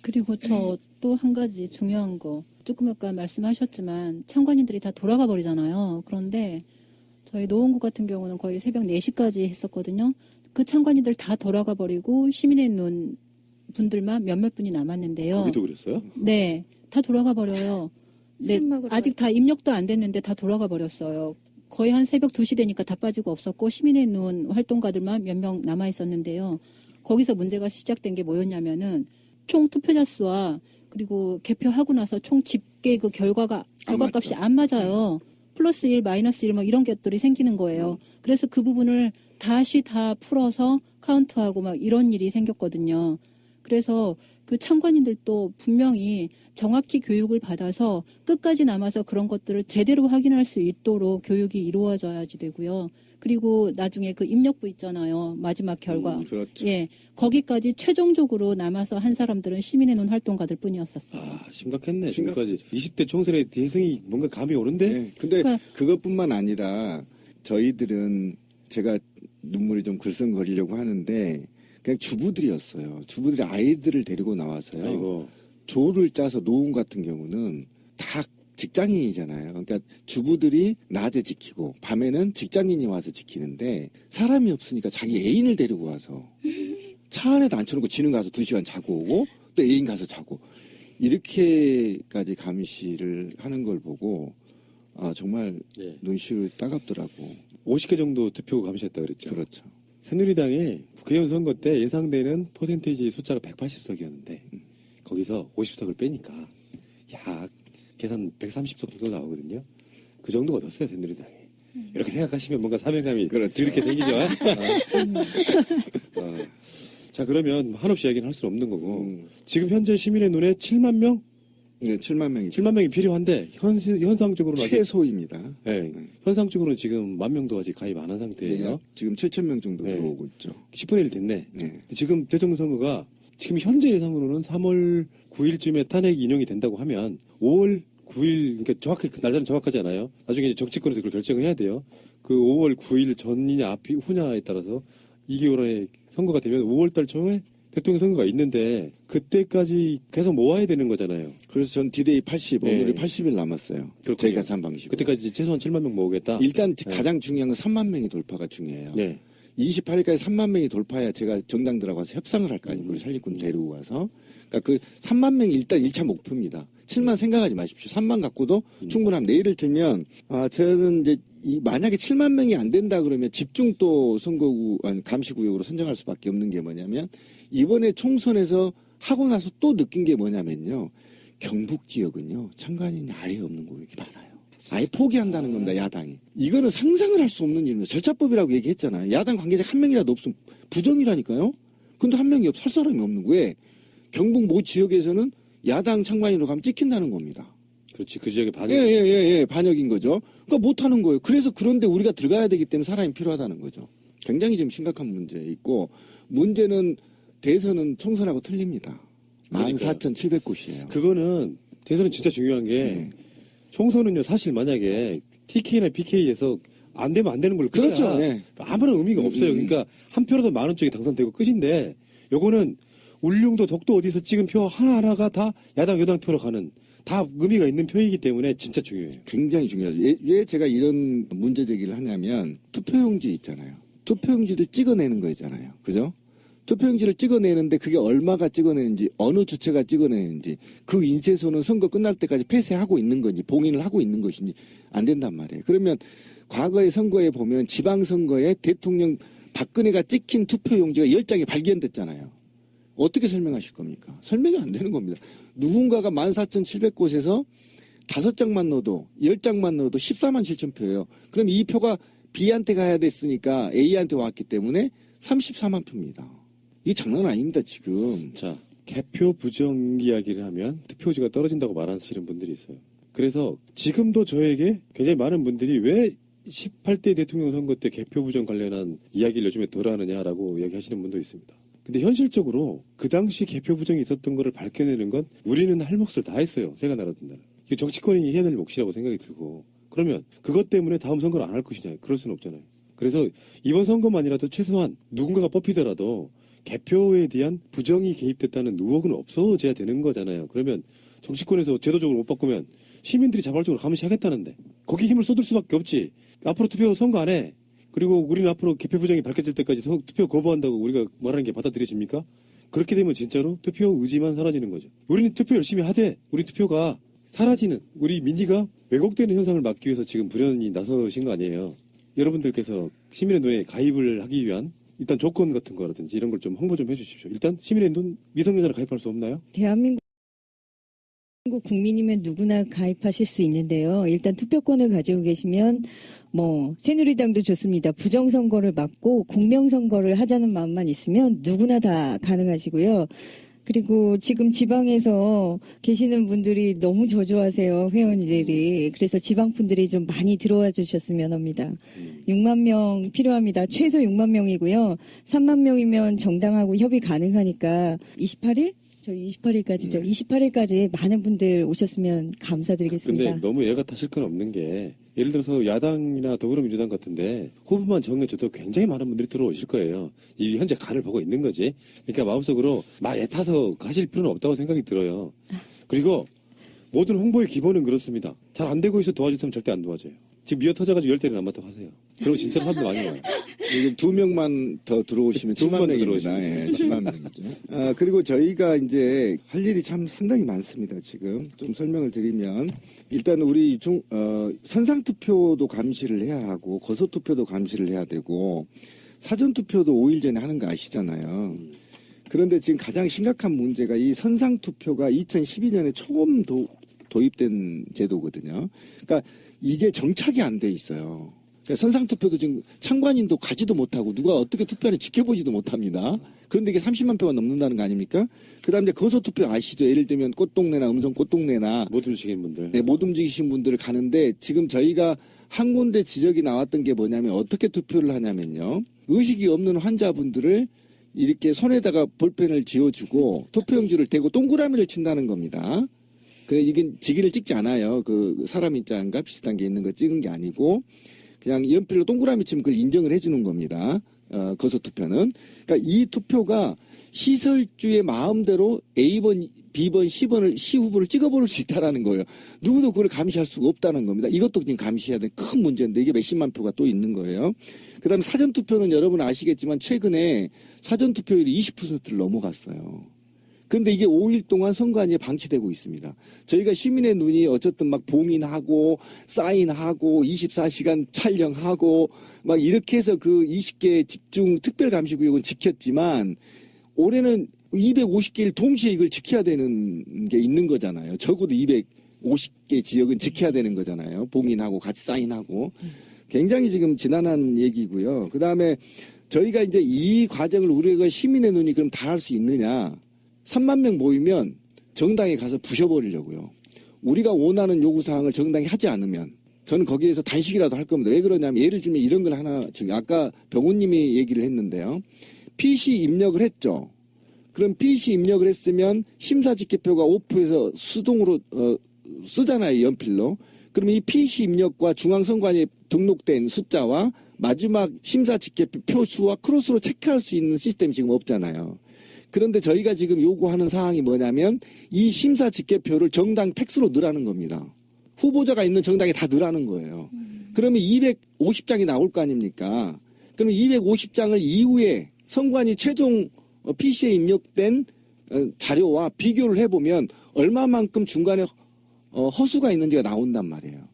그리고 저 또 한 가지 중요한 거 조금 아까 말씀하셨지만 참관인들이 다 돌아가 버리잖아요. 그런데 저희 노원구 같은 경우는 거의 새벽 4시까지 했었거든요. 그 참관인들 다 돌아가 버리고 시민의 눈 분들만 몇몇 분이 남았는데요. 거기도 그랬어요? 네, 다 돌아가 버려요. 네, 아직 다 입력도 안 됐는데 다 돌아가 버렸어요. 거의 한 새벽 2시 되니까 다 빠지고 없었고 시민의 눈 활동가들만 몇 명 남아 있었는데요. 거기서 문제가 시작된 게 뭐였냐면은 총 투표자 수와 그리고 개표하고 나서 총 집계 그 결과값이 안 맞아요. 플러스 1, 마이너스 1 뭐 이런 것들이 생기는 거예요. 그래서 그 부분을 다시 다 풀어서 카운트하고 막 이런 일이 생겼거든요. 그래서 그 참관인들도 분명히 정확히 교육을 받아서 끝까지 남아서 그런 것들을 제대로 확인할 수 있도록 교육이 이루어져야지 되고요. 그리고 나중에 그 입력부 있잖아요. 마지막 결과. 그렇죠. 예, 거기까지 최종적으로 남아서 한 사람들은 시민의 눈 활동가들 뿐이었었어요. 아, 심각했네. 지금까지 20대 총선의 대승이 뭔가 감이 오는데? 네, 근데 그것뿐만 아니라 저희들은 제가 눈물이 좀 글썽거리려고 하는데 그냥 주부들이었어요. 주부들이 아이들을 데리고 나와서요. 아이고. 조를 짜서 노원 같은 경우는 다 직장인이잖아요. 그러니까 주부들이 낮에 지키고 밤에는 직장인이 와서 지키는데 사람이 없으니까 자기 애인을 데리고 와서 차 안에도 앉혀놓고 지는 가서 2시간 자고 오고 또 애인 가서 자고 이렇게까지 감시를 하는 걸 보고 아 정말 눈시울 따갑더라고. 50개 정도 투표 감시했다 그랬죠. 그렇죠. 새누리당의 국회의원 선거 때 예상되는 퍼센테이지 숫자가 180석이었는데 거기서 50석을 빼니까 약 계산 130석 정도 나오거든요. 그 정도 얻었어요, 새누리당이. 이렇게 생각하시면 뭔가 사명감이 이렇게 생기죠. 자, 그러면 한없이 이야기는 할 수는 없는 거고 지금 현재 시민의 눈에 7만 명? 네, 7만 명이 7만 명이 필요한데 현상적으로는 최소입니다. 네, 현상적으로는 지금 1만 명도 아직 가입 안 한 상태예요. 네, 지금 7천 명 정도 들어오고 있죠. 10분의 1 됐네. 네. 지금 대통령 선거가 지금 현재 예상으로는 3월 9일쯤에 탄핵이 인용이 된다고 하면 5월 9일, 그러니까 정확히 그 날짜는 정확하지 않아요. 나중에 이제 정치권에서 그걸 결정을 해야 돼요. 그 5월 9일 전이냐 앞이 후냐에 따라서 2개월 안에 선거가 되면 5월 달 초에 대통령 선거가 있는데 그때까지 계속 모아야 되는 거잖아요. 그래서 전 디데이 80, 네. 오늘이 80일 남았어요. 그렇군요. 저희 계산 방식. 그때까지 최소한 7만 명 모으겠다. 일단 가장 중요한 건 3만 명이 돌파가 중요해요. 네. 28일까지 3만 명이 돌파해야 제가 정당들하고 와서 협상을 할 거 아니에요. 우리 살림꾼 데리고 가서. 그러니까 그 3만 명이 일단 1차 목표입니다. 7만 생각하지 마십시오. 3만 갖고도 충분합니다. 예를 들면 저는 이제 만약에 7만 명이 안 된다 그러면 집중 또 선거구 감시구역으로 선정할 수밖에 없는 게 뭐냐면 이번에 총선에서 하고 나서 또 느낀 게 뭐냐면요. 경북 지역은요. 참관인이 아예 없는 구역이 많아요. 아예 포기한다는 겁니다. 야당이. 이거는 상상을 할 수 없는 일입니다. 절차법이라고 얘기했잖아요. 야당 관계자 한 명이라도 없으면 부정이라니까요. 근데 한 명이 살 사람이 없는 거예요. 경북 모 지역에서는 야당 참관인으로 가면 찍힌다는 겁니다. 그렇지. 그 지역의 반역. 예, 반역인 거죠. 그러니까 못하는 거예요. 그래서 그런데 우리가 들어가야 되기 때문에 사람이 필요하다는 거죠. 굉장히 지금 심각한 문제 있고 문제는 대선은 총선하고 틀립니다. 14,700곳이에요. 그거는 대선은 진짜 중요한 게 총선은요 사실 만약에 TK나 PK에서 안 되면 안 되는 걸로 끝이야. 그렇죠. 네. 아무런 의미가 없어요. 그러니까 한 표라도 많은 쪽이 당선되고 끝인데 요거는 울릉도 독도 어디서 찍은 표 하나하나가 다 야당 여당 표로 가는 다 의미가 있는 표이기 때문에 진짜 중요해요. 굉장히 중요해요. 왜 제가 이런 문제 제기를 하냐면 투표용지 있잖아요. 투표용지를 찍어내는 거잖아요. 그죠? 투표용지를 찍어내는데 그게 얼마가 찍어내는지 어느 주체가 찍어내는지 그 인쇄소는 선거 끝날 때까지 폐쇄하고 있는 건지 봉인을 하고 있는 것인지 안 된단 말이에요. 그러면 과거의 선거에 보면 지방선거에 대통령 박근혜가 찍힌 투표용지가 10장이 발견됐잖아요. 어떻게 설명하실 겁니까? 설명이 안 되는 겁니다. 누군가가 14,700곳에서 5장만 넣어도 10장만 넣어도 14만 7천 표예요. 그럼 이 표가 B한테 가야 됐으니까 A한테 왔기 때문에 34만 표입니다. 이게 장난 아닙니다 지금. 자, 개표 부정 이야기를 하면 투표지가 떨어진다고 말하시는 분들이 있어요. 그래서 지금도 저에게 굉장히 많은 분들이 왜 18대 대통령 선거 때 개표 부정 관련한 이야기를 요즘에 덜 하느냐라고 이야기하시는 분도 있습니다. 근데 현실적으로 그 당시 개표 부정이 있었던 거를 밝혀내는 건 우리는 할 몫을 다 했어요. 새가 날아든다는. 이게 정치권이 해야 될 몫이라고 생각이 들고 그러면 그것 때문에 다음 선거를 안 할 것이냐. 그럴 수는 없잖아요. 그래서 이번 선거만이라도 최소한 누군가가 뽑히더라도 개표에 대한 부정이 개입됐다는 의혹은 없어져야 되는 거잖아요. 그러면 정치권에서 제도적으로 못 바꾸면 시민들이 자발적으로 감시하겠다는데 거기 힘을 쏟을 수밖에 없지. 앞으로 투표 선거 안 해. 그리고 우리는 앞으로 개표 부정이 밝혀질 때까지 투표 거부한다고 우리가 말하는 게 받아들여집니까? 그렇게 되면 진짜로 투표 의지만 사라지는 거죠. 우리는 투표 열심히 하되 우리 투표가 사라지는 우리 민의가 왜곡되는 현상을 막기 위해서 지금 불연히 나서신 거 아니에요. 여러분들께서 시민의 눈에 가입을 하기 위한 일단 조건 같은 거라든지 이런 걸 좀 홍보 좀 해주십시오. 일단 시민의 눈 미성년자를 가입할 수 없나요? 대한민국 국민이면 누구나 가입하실 수 있는데요. 일단 투표권을 가지고 계시면 새누리당도 좋습니다. 부정선거를 막고 공명선거를 하자는 마음만 있으면 누구나 다 가능하시고요. 그리고 지금 지방에서 계시는 분들이 너무 저조하세요. 회원들이. 그래서 지방 분들이 좀 많이 들어와 주셨으면 합니다. 6만 명 필요합니다. 최소 6만 명이고요. 3만 명이면 정당하고 협의 가능하니까 28일? 저희 28일까지죠. 28일까지 많은 분들 오셨으면 감사드리겠습니다. 근데 너무 애가 타실 건 없는 게 예를 들어서 야당이나 더불어민주당 같은데 후보만 정해줘도 굉장히 많은 분들이 들어오실 거예요. 이 현재 간을 보고 있는 거지. 그러니까 마음속으로 막 애타서 가실 필요는 없다고 생각이 들어요. 그리고 모든 홍보의 기본은 그렇습니다. 잘 안 되고 있어 도와주시면 절대 안 도와줘요. 지금 미어 터져가지고 10대를 남았다고 하세요. 그리고 진짜 사람들 많이 와요. 이제 2명만 더 들어오시면 7만 명입니다. 예, 7만 명이죠. 그리고 저희가 이제 할 일이 참 상당히 많습니다. 지금 좀 설명을 드리면 일단 우리 선상투표도 감시를 해야 하고 거소투표도 감시를 해야 되고 사전투표도 5일 전에 하는 거 아시잖아요. 그런데 지금 가장 심각한 문제가 이 선상투표가 2012년에 처음 도입된 제도거든요. 그러니까 이게 정착이 안 돼 있어요. 그러니까 선상투표도 지금 참관인도 가지도 못하고 누가 어떻게 투표하는지 지켜보지도 못합니다. 그런데 이게 30만 표가 넘는다는 거 아닙니까? 그 다음에 거소투표 아시죠? 예를 들면 꽃동네나 음성 꽃동네나 못 움직이는 분들. 네, 못 움직이신 분들을 가는데 지금 저희가 한 군데 지적이 나왔던 게 뭐냐면 어떻게 투표를 하냐면요. 의식이 없는 환자분들을 이렇게 손에다가 볼펜을 쥐어주고 투표용지를 대고 동그라미를 친다는 겁니다. 이게 지기를 찍지 않아요. 그 사람 인자인가 비슷한 게 있는 거 찍은 게 아니고 그냥 연필로 동그라미 치면 그걸 인정을 해주는 겁니다. 거소투표는. 그러니까 이 투표가 시설주의 마음대로 A번, B번, C번을 C 후보를 찍어버릴 수 있다라는 거예요. 누구도 그걸 감시할 수가 없다는 겁니다. 이것도 지금 감시해야 되는 큰 문제인데 이게 몇십만 표가 또 있는 거예요. 그다음에 사전투표는 여러분 아시겠지만 최근에 사전투표율이 20%를 넘어갔어요. 그런데 이게 5일 동안 선관위에 방치되고 있습니다. 저희가 시민의 눈이 어쨌든 막 봉인하고 사인하고 24시간 촬영하고 막 이렇게 해서 그 20개 집중 특별감시구역은 지켰지만 올해는 250개를 동시에 이걸 지켜야 되는 게 있는 거잖아요. 적어도 250개 지역은 지켜야 되는 거잖아요. 봉인하고 같이 사인하고. 굉장히 지금 지난한 얘기고요. 그다음에 저희가 이제 이 과정을 우리가 시민의 눈이 그럼 다 할 수 있느냐. 3만 명 모이면 정당에 가서 부셔버리려고요. 우리가 원하는 요구사항을 정당이 하지 않으면 저는 거기에서 단식이라도 할 겁니다. 왜 그러냐면 예를 들면 이런 걸 하나 중에 아까 병우님이 얘기를 했는데요. PC 입력을 했죠. 그럼 PC 입력을 했으면 심사집계표가 오프해서 수동으로 쓰잖아요, 연필로. 그러면 이 PC 입력과 중앙선관위에 등록된 숫자와 마지막 심사집계표 표수와 크로스로 체크할 수 있는 시스템이 지금 없잖아요. 그런데 저희가 지금 요구하는 사항이 뭐냐면 이 심사집계표를 정당 팩스로 넣으라는 겁니다. 후보자가 있는 정당에 다 넣으라는 거예요. 그러면 250장이 나올 거 아닙니까? 그러면 250장을 이후에 선관위 최종 PC에 입력된 자료와 비교를 해보면 얼마만큼 중간에 허수가 있는지가 나온단 말이에요.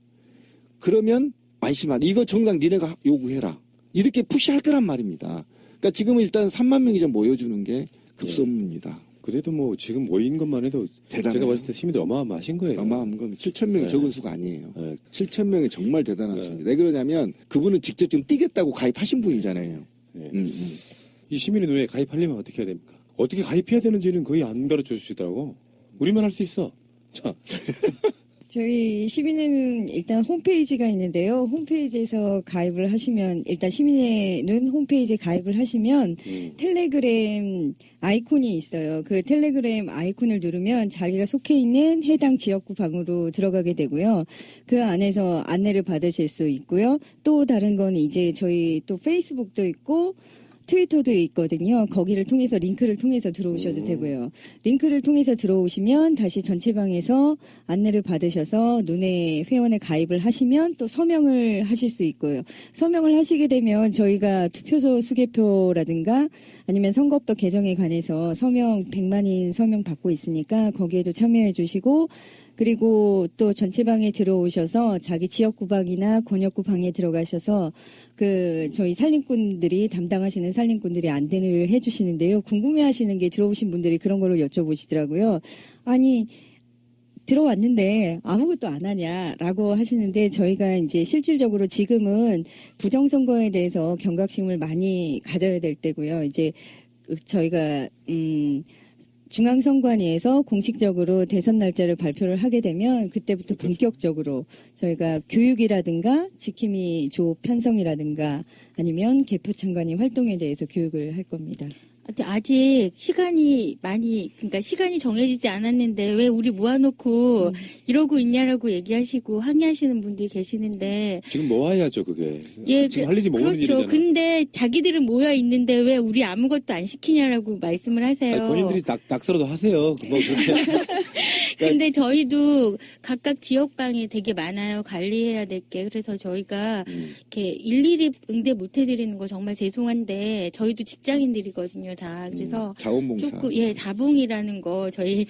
그러면 안심하라. 이거 정당 니네가 요구해라. 이렇게 푸시할 거란 말입니다. 그러니까 지금은 일단 3만 명이 좀 모여주는 게 급선무입니다. 그래도 뭐 지금 모인 것만 해도 대단해요. 제가 봤을 때 시민들 어마어마하신 거예요. 어마어마한 건 7천 명이 네. 적은 수가 아니에요. 네. 7천 명이 정말 대단한 수입니다. 왜 그러냐면 그분은 직접 좀 뛰겠다고 가입하신 분이잖아요. 네. 이 시민의 눈에 가입하려면 어떻게 해야 됩니까? 어떻게 가입해야 되는지는 거의 안 가르쳐 주시더라고. 우리만 할 수 있어. 자. 저희 시민회는 일단 홈페이지가 있는데요. 홈페이지에서 가입을 하시면 일단 시민회는 홈페이지에 가입을 하시면 텔레그램 아이콘이 있어요. 그 텔레그램 아이콘을 누르면 자기가 속해 있는 해당 지역구 방으로 들어가게 되고요. 그 안에서 안내를 받으실 수 있고요. 또 다른 건 이제 저희 또 페이스북도 있고 트위터도 있거든요. 거기를 통해서 링크를 통해서 들어오셔도 되고요. 링크를 통해서 들어오시면 다시 전체방에서 안내를 받으셔서 눈에 회원에 가입을 하시면 또 서명을 하실 수 있고요. 서명을 하시게 되면 저희가 투표소 수개표라든가 아니면 선거법 개정에 관해서 서명 100만인 서명 받고 있으니까 거기에도 참여해 주시고 그리고 또 전체방에 들어오셔서 자기 지역구 방이나 권역구 방에 들어가셔서 그 저희 산림꾼들이 담당하시는 산림꾼들이 안내를 해주시는데요. 궁금해하시는 게 들어오신 분들이 그런 걸로 여쭤보시더라고요. 아니 들어왔는데 아무것도 안 하냐라고 하시는데 저희가 이제 실질적으로 지금은 부정선거에 대해서 경각심을 많이 가져야 될 때고요. 이제 저희가 중앙선관위에서 공식적으로 대선 날짜를 발표를 하게 되면 그때부터 본격적으로 저희가 교육이라든가 지킴이 조 편성이라든가 아니면 개표 참관인 활동에 대해서 교육을 할 겁니다. 아직 시간이 그러니까 시간이 정해지지 않았는데 왜 우리 모아놓고 이러고 있냐라고 얘기하시고 항의하시는 분들이 계시는데 지금 모아야죠, 그게. 예, 지금 할 일이 모으는 그렇죠. 일이잖아요. 근데 자기들은 모여 있는데 왜 우리 아무것도 안 시키냐라고 말씀을 하세요. 아니, 본인들이 낙서라도 하세요. 뭐 그렇게. 근데 저희도 각각 지역방이 되게 많아요. 관리해야 될 게. 그래서 저희가 이렇게 일일이 응대 못 해드리는 거 정말 죄송한데 저희도 직장인들이거든요, 다. 그래서 자원봉사. 조금 자봉이라는 거 저희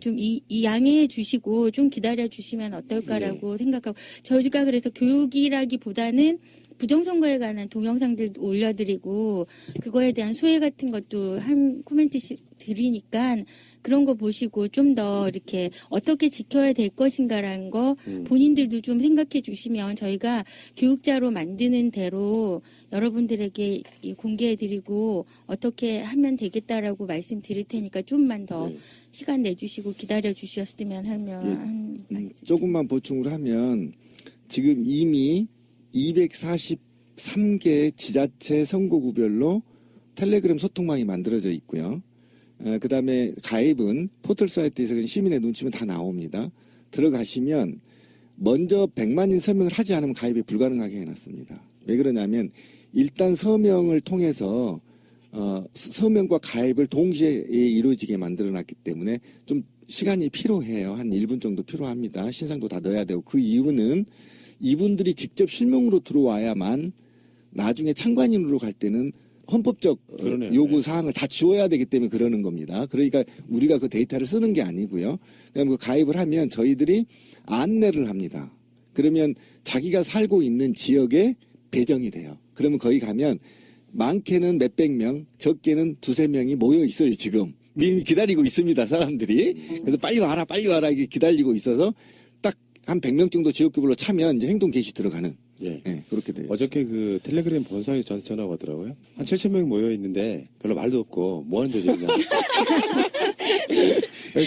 좀 양해해 주시고 좀 기다려 주시면 어떨까라고 생각하고 저희가 그래서 교육이라기보다는 부정선거에 관한 동영상들도 올려드리고 그거에 대한 소회 같은 것도 한 코멘트씩 드리니까 그런 거 보시고 좀 더 이렇게 어떻게 지켜야 될 것인가라는 거 본인들도 좀 생각해 주시면 저희가 교육자로 만드는 대로 여러분들에게 공개해 드리고 어떻게 하면 되겠다라고 말씀드릴 테니까 좀만 더 시간 내주시고 기다려 주셨으면 하면 조금만 보충을 하면 지금 이미 243개 지자체 선거구별로 텔레그램 소통망이 만들어져 있고요. 그 다음에 가입은 포털 사이트에서 시민의 눈치면 다 나옵니다. 들어가시면 먼저 100만인 서명을 하지 않으면 가입이 불가능하게 해놨습니다. 왜 그러냐면 일단 서명을 통해서 서명과 가입을 동시에 이루어지게 만들어놨기 때문에 좀 시간이 필요해요. 한 1분 정도 필요합니다. 신상도 다 넣어야 되고 그 이유는 이분들이 직접 실명으로 들어와야만 나중에 참관인으로 갈 때는 헌법적 요구 사항을 다 지워야 되기 때문에 그러는 겁니다. 그러니까 우리가 그 데이터를 쓰는 게 아니고요. 그다음에 그 가입을 하면 저희들이 안내를 합니다. 그러면 자기가 살고 있는 지역에 배정이 돼요. 그러면 거기 가면 많게는 몇백 명, 적게는 두세 명이 모여 있어요, 지금. 이미 기다리고 있습니다, 사람들이. 그래서 빨리 와라, 이렇게 기다리고 있어서 딱 한 100명 정도 지역구별로 차면 이제 행동 개시 들어가는 예. 네, 그렇게 돼요. 어저께 그 텔레그램 본사에 저한테 전화가 왔더라고요. 한 7,000명이 모여 있는데 별로 말도 없고 뭐 하는 조직이냐.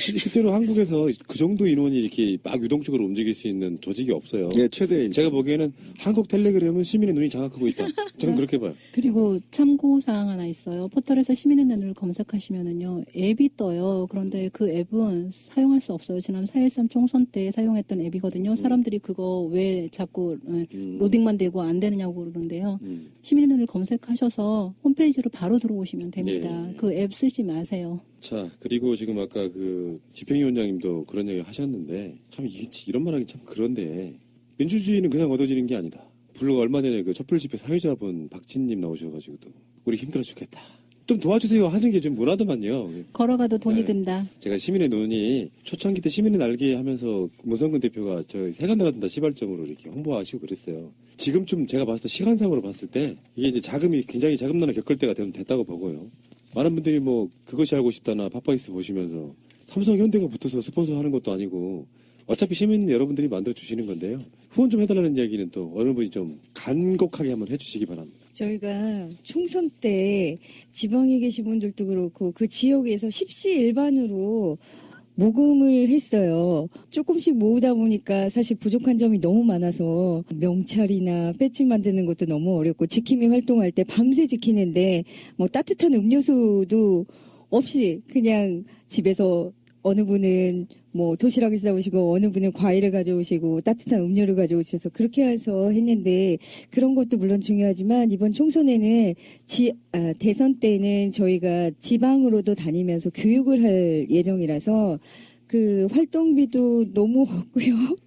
실제로 한국에서 그 정도 인원이 이렇게 막 유동적으로 움직일 수 있는 조직이 없어요. 네, 최대. 제가 보기에는 한국 텔레그램은 시민의 눈이 장악하고 있다. 저는 그렇게 봐요. 그리고 참고사항 하나 있어요. 포털에서 시민의 눈을 검색하시면은요, 앱이 떠요. 그런데 그 앱은 사용할 수 없어요. 지난 4.13 총선 때 사용했던 앱이거든요. 사람들이 그거 왜 자꾸 로딩만 되고 안 되느냐고 그러는데요. 시민의 눈을 검색하셔서 홈페이지로 바로 들어오시면 됩니다. 네. 그 앱 쓰지 마세요. 자, 그리고 지금 아까 그 집행위원장님도 그런 얘기 하셨는데, 참 이런 말 하기 참 그런데, 민주주의는 그냥 얻어지는 게 아니다. 불과 얼마 전에 그 촛불 집회 사회자분 박진님 나오셔가지고도 우리 힘들어 죽겠다. 좀 도와주세요 하는 게 좀 무난하더만요. 걸어가도 돈이 네. 든다. 제가 시민의 눈이 초창기 때 시민의 날개 하면서 문성근 대표가 저 세간 날아든다 시발점으로 이렇게 홍보하시고 그랬어요. 지금쯤 제가 봤을 때 시간상으로 봤을 때 이게 이제 자금이 굉장히 자금난을 겪을 때가 됐다고 보고요. 많은 분들이 뭐 그것이 알고 싶다나 팟파이스 보시면서 삼성 현대가 붙어서 스폰서 하는 것도 아니고 어차피 시민 여러분들이 만들어 주시는 건데요. 후원 좀 해달라는 이야기는 또 어느 분이 좀 간곡하게 한번 해주시기 바랍니다. 저희가 총선 때 지방에 계신 분들도 그렇고 그 지역에서 십시일반으로 모금을 했어요. 조금씩 모으다 보니까 사실 부족한 점이 너무 많아서 명찰이나 배지 만드는 것도 너무 어렵고 지킴이 활동할 때 밤새 지키는데 뭐 따뜻한 음료수도 없이 그냥 집에서 어느 분은 뭐 도시락을 싸오시고 어느 분은 과일을 가져오시고 따뜻한 음료를 가져오셔서 그렇게 해서 했는데 그런 것도 물론 중요하지만 이번 총선에는 대선 때는 저희가 지방으로도 다니면서 교육을 할 예정이라서 그 활동비도 너무 없고요.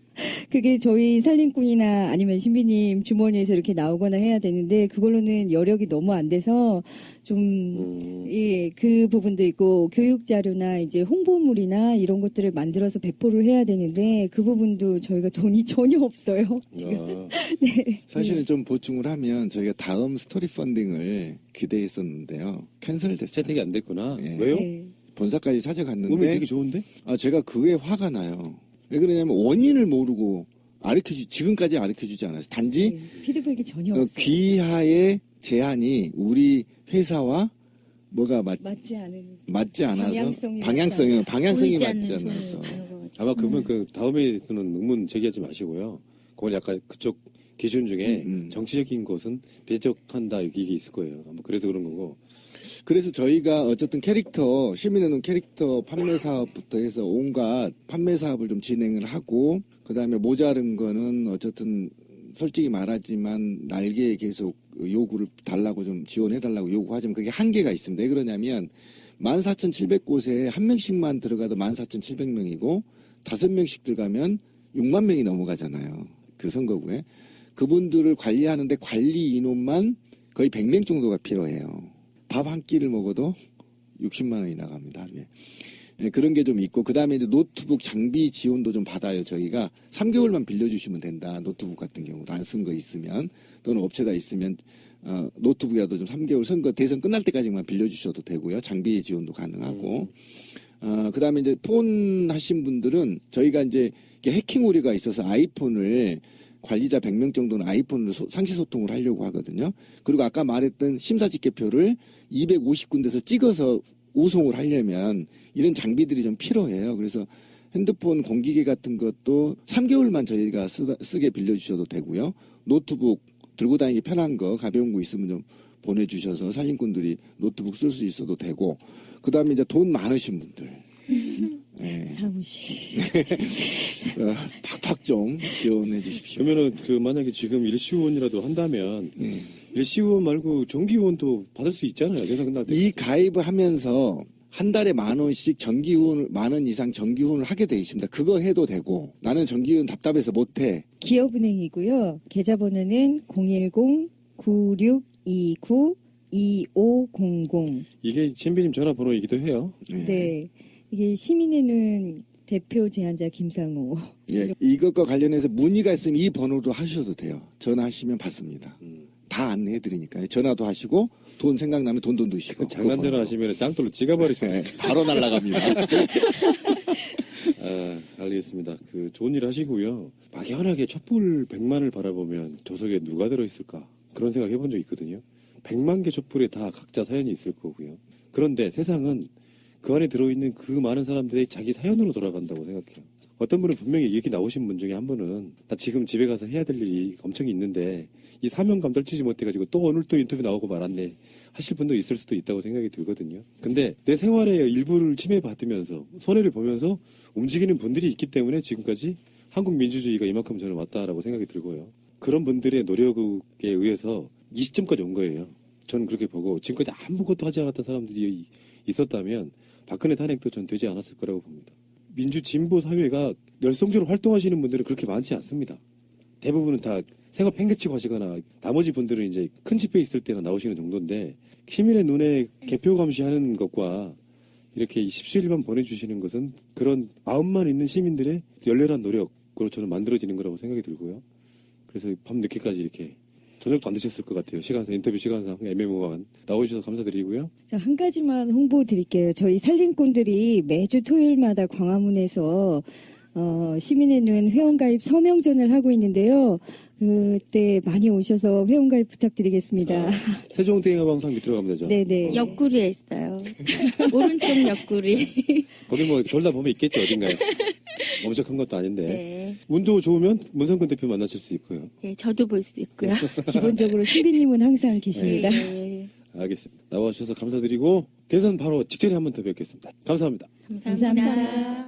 그게 저희 살림꾼이나 아니면 신비님 주머니에서 이렇게 나오거나 해야 되는데 그걸로는 여력이 너무 안 돼서 좀 예, 그 부분도 있고 교육 자료나 이제 홍보물이나 이런 것들을 만들어서 배포를 해야 되는데 그 부분도 저희가 돈이 전혀 없어요. 네. 사실은 좀 보충을 하면 저희가 다음 스토리 펀딩을 기대했었는데요. 캔슬됐어요. 채택이 안 됐구나. 예. 왜요? 네. 본사까지 찾아갔는데 몸이 되게 좋은데? 제가 그게 화가 나요. 왜 그러냐면 원인을 모르고 지금까지 알려주지 않았어요. 단지 네. 피드백이 전혀 없어요. 귀하의 제안이 우리 회사와 뭐가 맞지 않아서 방향성이 맞지 않아서 아마 그러면 그 다음에서는 의문 제기하지 마시고요. 그건 약간 그쪽 기준 중에 정치적인 것은 배적한다 이게 있을 거예요. 아마 그래서 그런 거고. 그래서 저희가 어쨌든 시민의 눈 캐릭터 판매 사업부터 해서 온갖 판매 사업을 좀 진행을 하고 그다음에 모자른 거는 어쨌든 솔직히 말하지만 날개에 계속 요구를 달라고 좀 지원해달라고 요구하지만 그게 한계가 있습니다. 왜 그러냐면 14,700곳에 한 명씩만 들어가도 14,700명이고 5명씩 들어가면 6만 명이 넘어가잖아요. 그 선거구에. 그분들을 관리하는데 관리 인원만 거의 100명 정도가 필요해요. 밥 한 끼를 먹어도 60만 원이 나갑니다, 하루에. 네, 그런 게 좀 있고, 그 다음에 이제 노트북 장비 지원도 좀 받아요, 저희가. 3개월만 빌려주시면 된다, 노트북 같은 경우도 안 쓴 거 있으면, 또는 업체가 있으면, 노트북이라도 좀 3개월 대선 끝날 때까지만 빌려주셔도 되고요. 장비 지원도 가능하고. 그 다음에 이제 폰 하신 분들은 저희가 이제 해킹 우려가 있어서 아이폰을 관리자 100명 정도는 아이폰으로 상시소통을 하려고 하거든요. 그리고 아까 말했던 심사집계표를 250군데서 찍어서 우송을 하려면 이런 장비들이 좀 필요해요. 그래서 핸드폰 공기계 같은 것도 3개월만 저희가 쓰게 빌려주셔도 되고요. 노트북 들고 다니기 편한 거 가벼운 거 있으면 좀 보내주셔서 살림꾼들이 노트북 쓸 수 있어도 되고 그 다음에 이제 돈 많으신 분들 네. 사무실 팍팍 좀 지원해 주십시오. 그러면은 만약에 지금 일시후원이라도 한다면 일시후원 말고 정기후원도 받을 수 있잖아요. 대선 끝날 때. 이 가입을 하면서 한 달에 10,000원씩 정기후원을 10,000원 이상 정기후원을 하게 돼 있습니다. 그거 해도 되고 나는 정기후원 답답해서 못해. 기업은행이고요. 계좌번호는 010-9629-2500. 이게 신비님 전화번호이기도 해요. 네. 이게 시민회는 대표 제안자 김상호. 예, 이것과 관련해서 문의가 있으면 이 번호로 하셔도 돼요. 전화하시면 받습니다. 다 안내해드리니까요. 전화도 하시고 돈 생각나면 돈도 넣으시고. 장난 전화 하시면 짱돌로 찍어버리시네. 바로 날아갑니다. 알겠습니다. 그 좋은 일 하시고요. 막연하게 촛불 100만을 바라보면 저 속에 누가 들어있을까? 그런 생각 해본 적 있거든요. 100만 개 촛불에 다 각자 사연이 있을 거고요. 그런데 세상은 그 안에 들어있는 그 많은 사람들의 자기 사연으로 돌아간다고 생각해요. 어떤 분은 분명히 얘기 나오신 분 중에 한 분은 나 지금 집에 가서 해야 될 일이 엄청 있는데 이 사명감 떨치지 못해가지고 또 오늘 또 인터뷰 나오고 말았네 하실 분도 있을 수도 있다고 생각이 들거든요. 근데 내 생활의 일부를 침해받으면서 손해를 보면서 움직이는 분들이 있기 때문에 지금까지 한국 민주주의가 이만큼 저는 왔다라고 생각이 들고요. 그런 분들의 노력에 의해서 이 시점까지 온 거예요. 저는 그렇게 보고 지금까지 아무것도 하지 않았던 사람들이 있었다면 박근혜 탄핵도 전 되지 않았을 거라고 봅니다. 민주 진보 사회가 열성적으로 활동하시는 분들은 그렇게 많지 않습니다. 대부분은 다 생업 팽개치고 하시거나 나머지 분들은 이제 큰 집회 있을 때나 나오시는 정도인데 시민의 눈에 개표 감시하는 것과 이렇게 17일만 보내주시는 것은 그런 마음만 있는 시민들의 열렬한 노력으로 저는 만들어지는 거라고 생각이 들고요. 그래서 밤 늦게까지 이렇게 저녁도 안 드셨을 것 같아요. 시간상 인터뷰 시간상 애매모호한 나오셔서 감사드리고요. 한 가지만 홍보 드릴게요. 저희 살림꾼들이 매주 토요일마다 광화문에서 시민의 눈 회원가입 서명전을 하고 있는데요. 그때 많이 오셔서 회원가입 부탁드리겠습니다. 세종대행방상 밑으로 가면 되죠? 네네. 옆구리에 있어요. 오른쪽 옆구리. 거기 뭐 돌다 보면 있겠죠, 어딘가에. 엄청 큰 것도 아닌데. 네. 운도 좋으면 문성근 대표 만나실 수 있고요. 네, 저도 볼 수 있고요. 기본적으로 신비님은 항상 계십니다. 네. 알겠습니다. 나와주셔서 감사드리고 대선 바로 직전에 한 번 더 뵙겠습니다. 감사합니다. 감사합니다.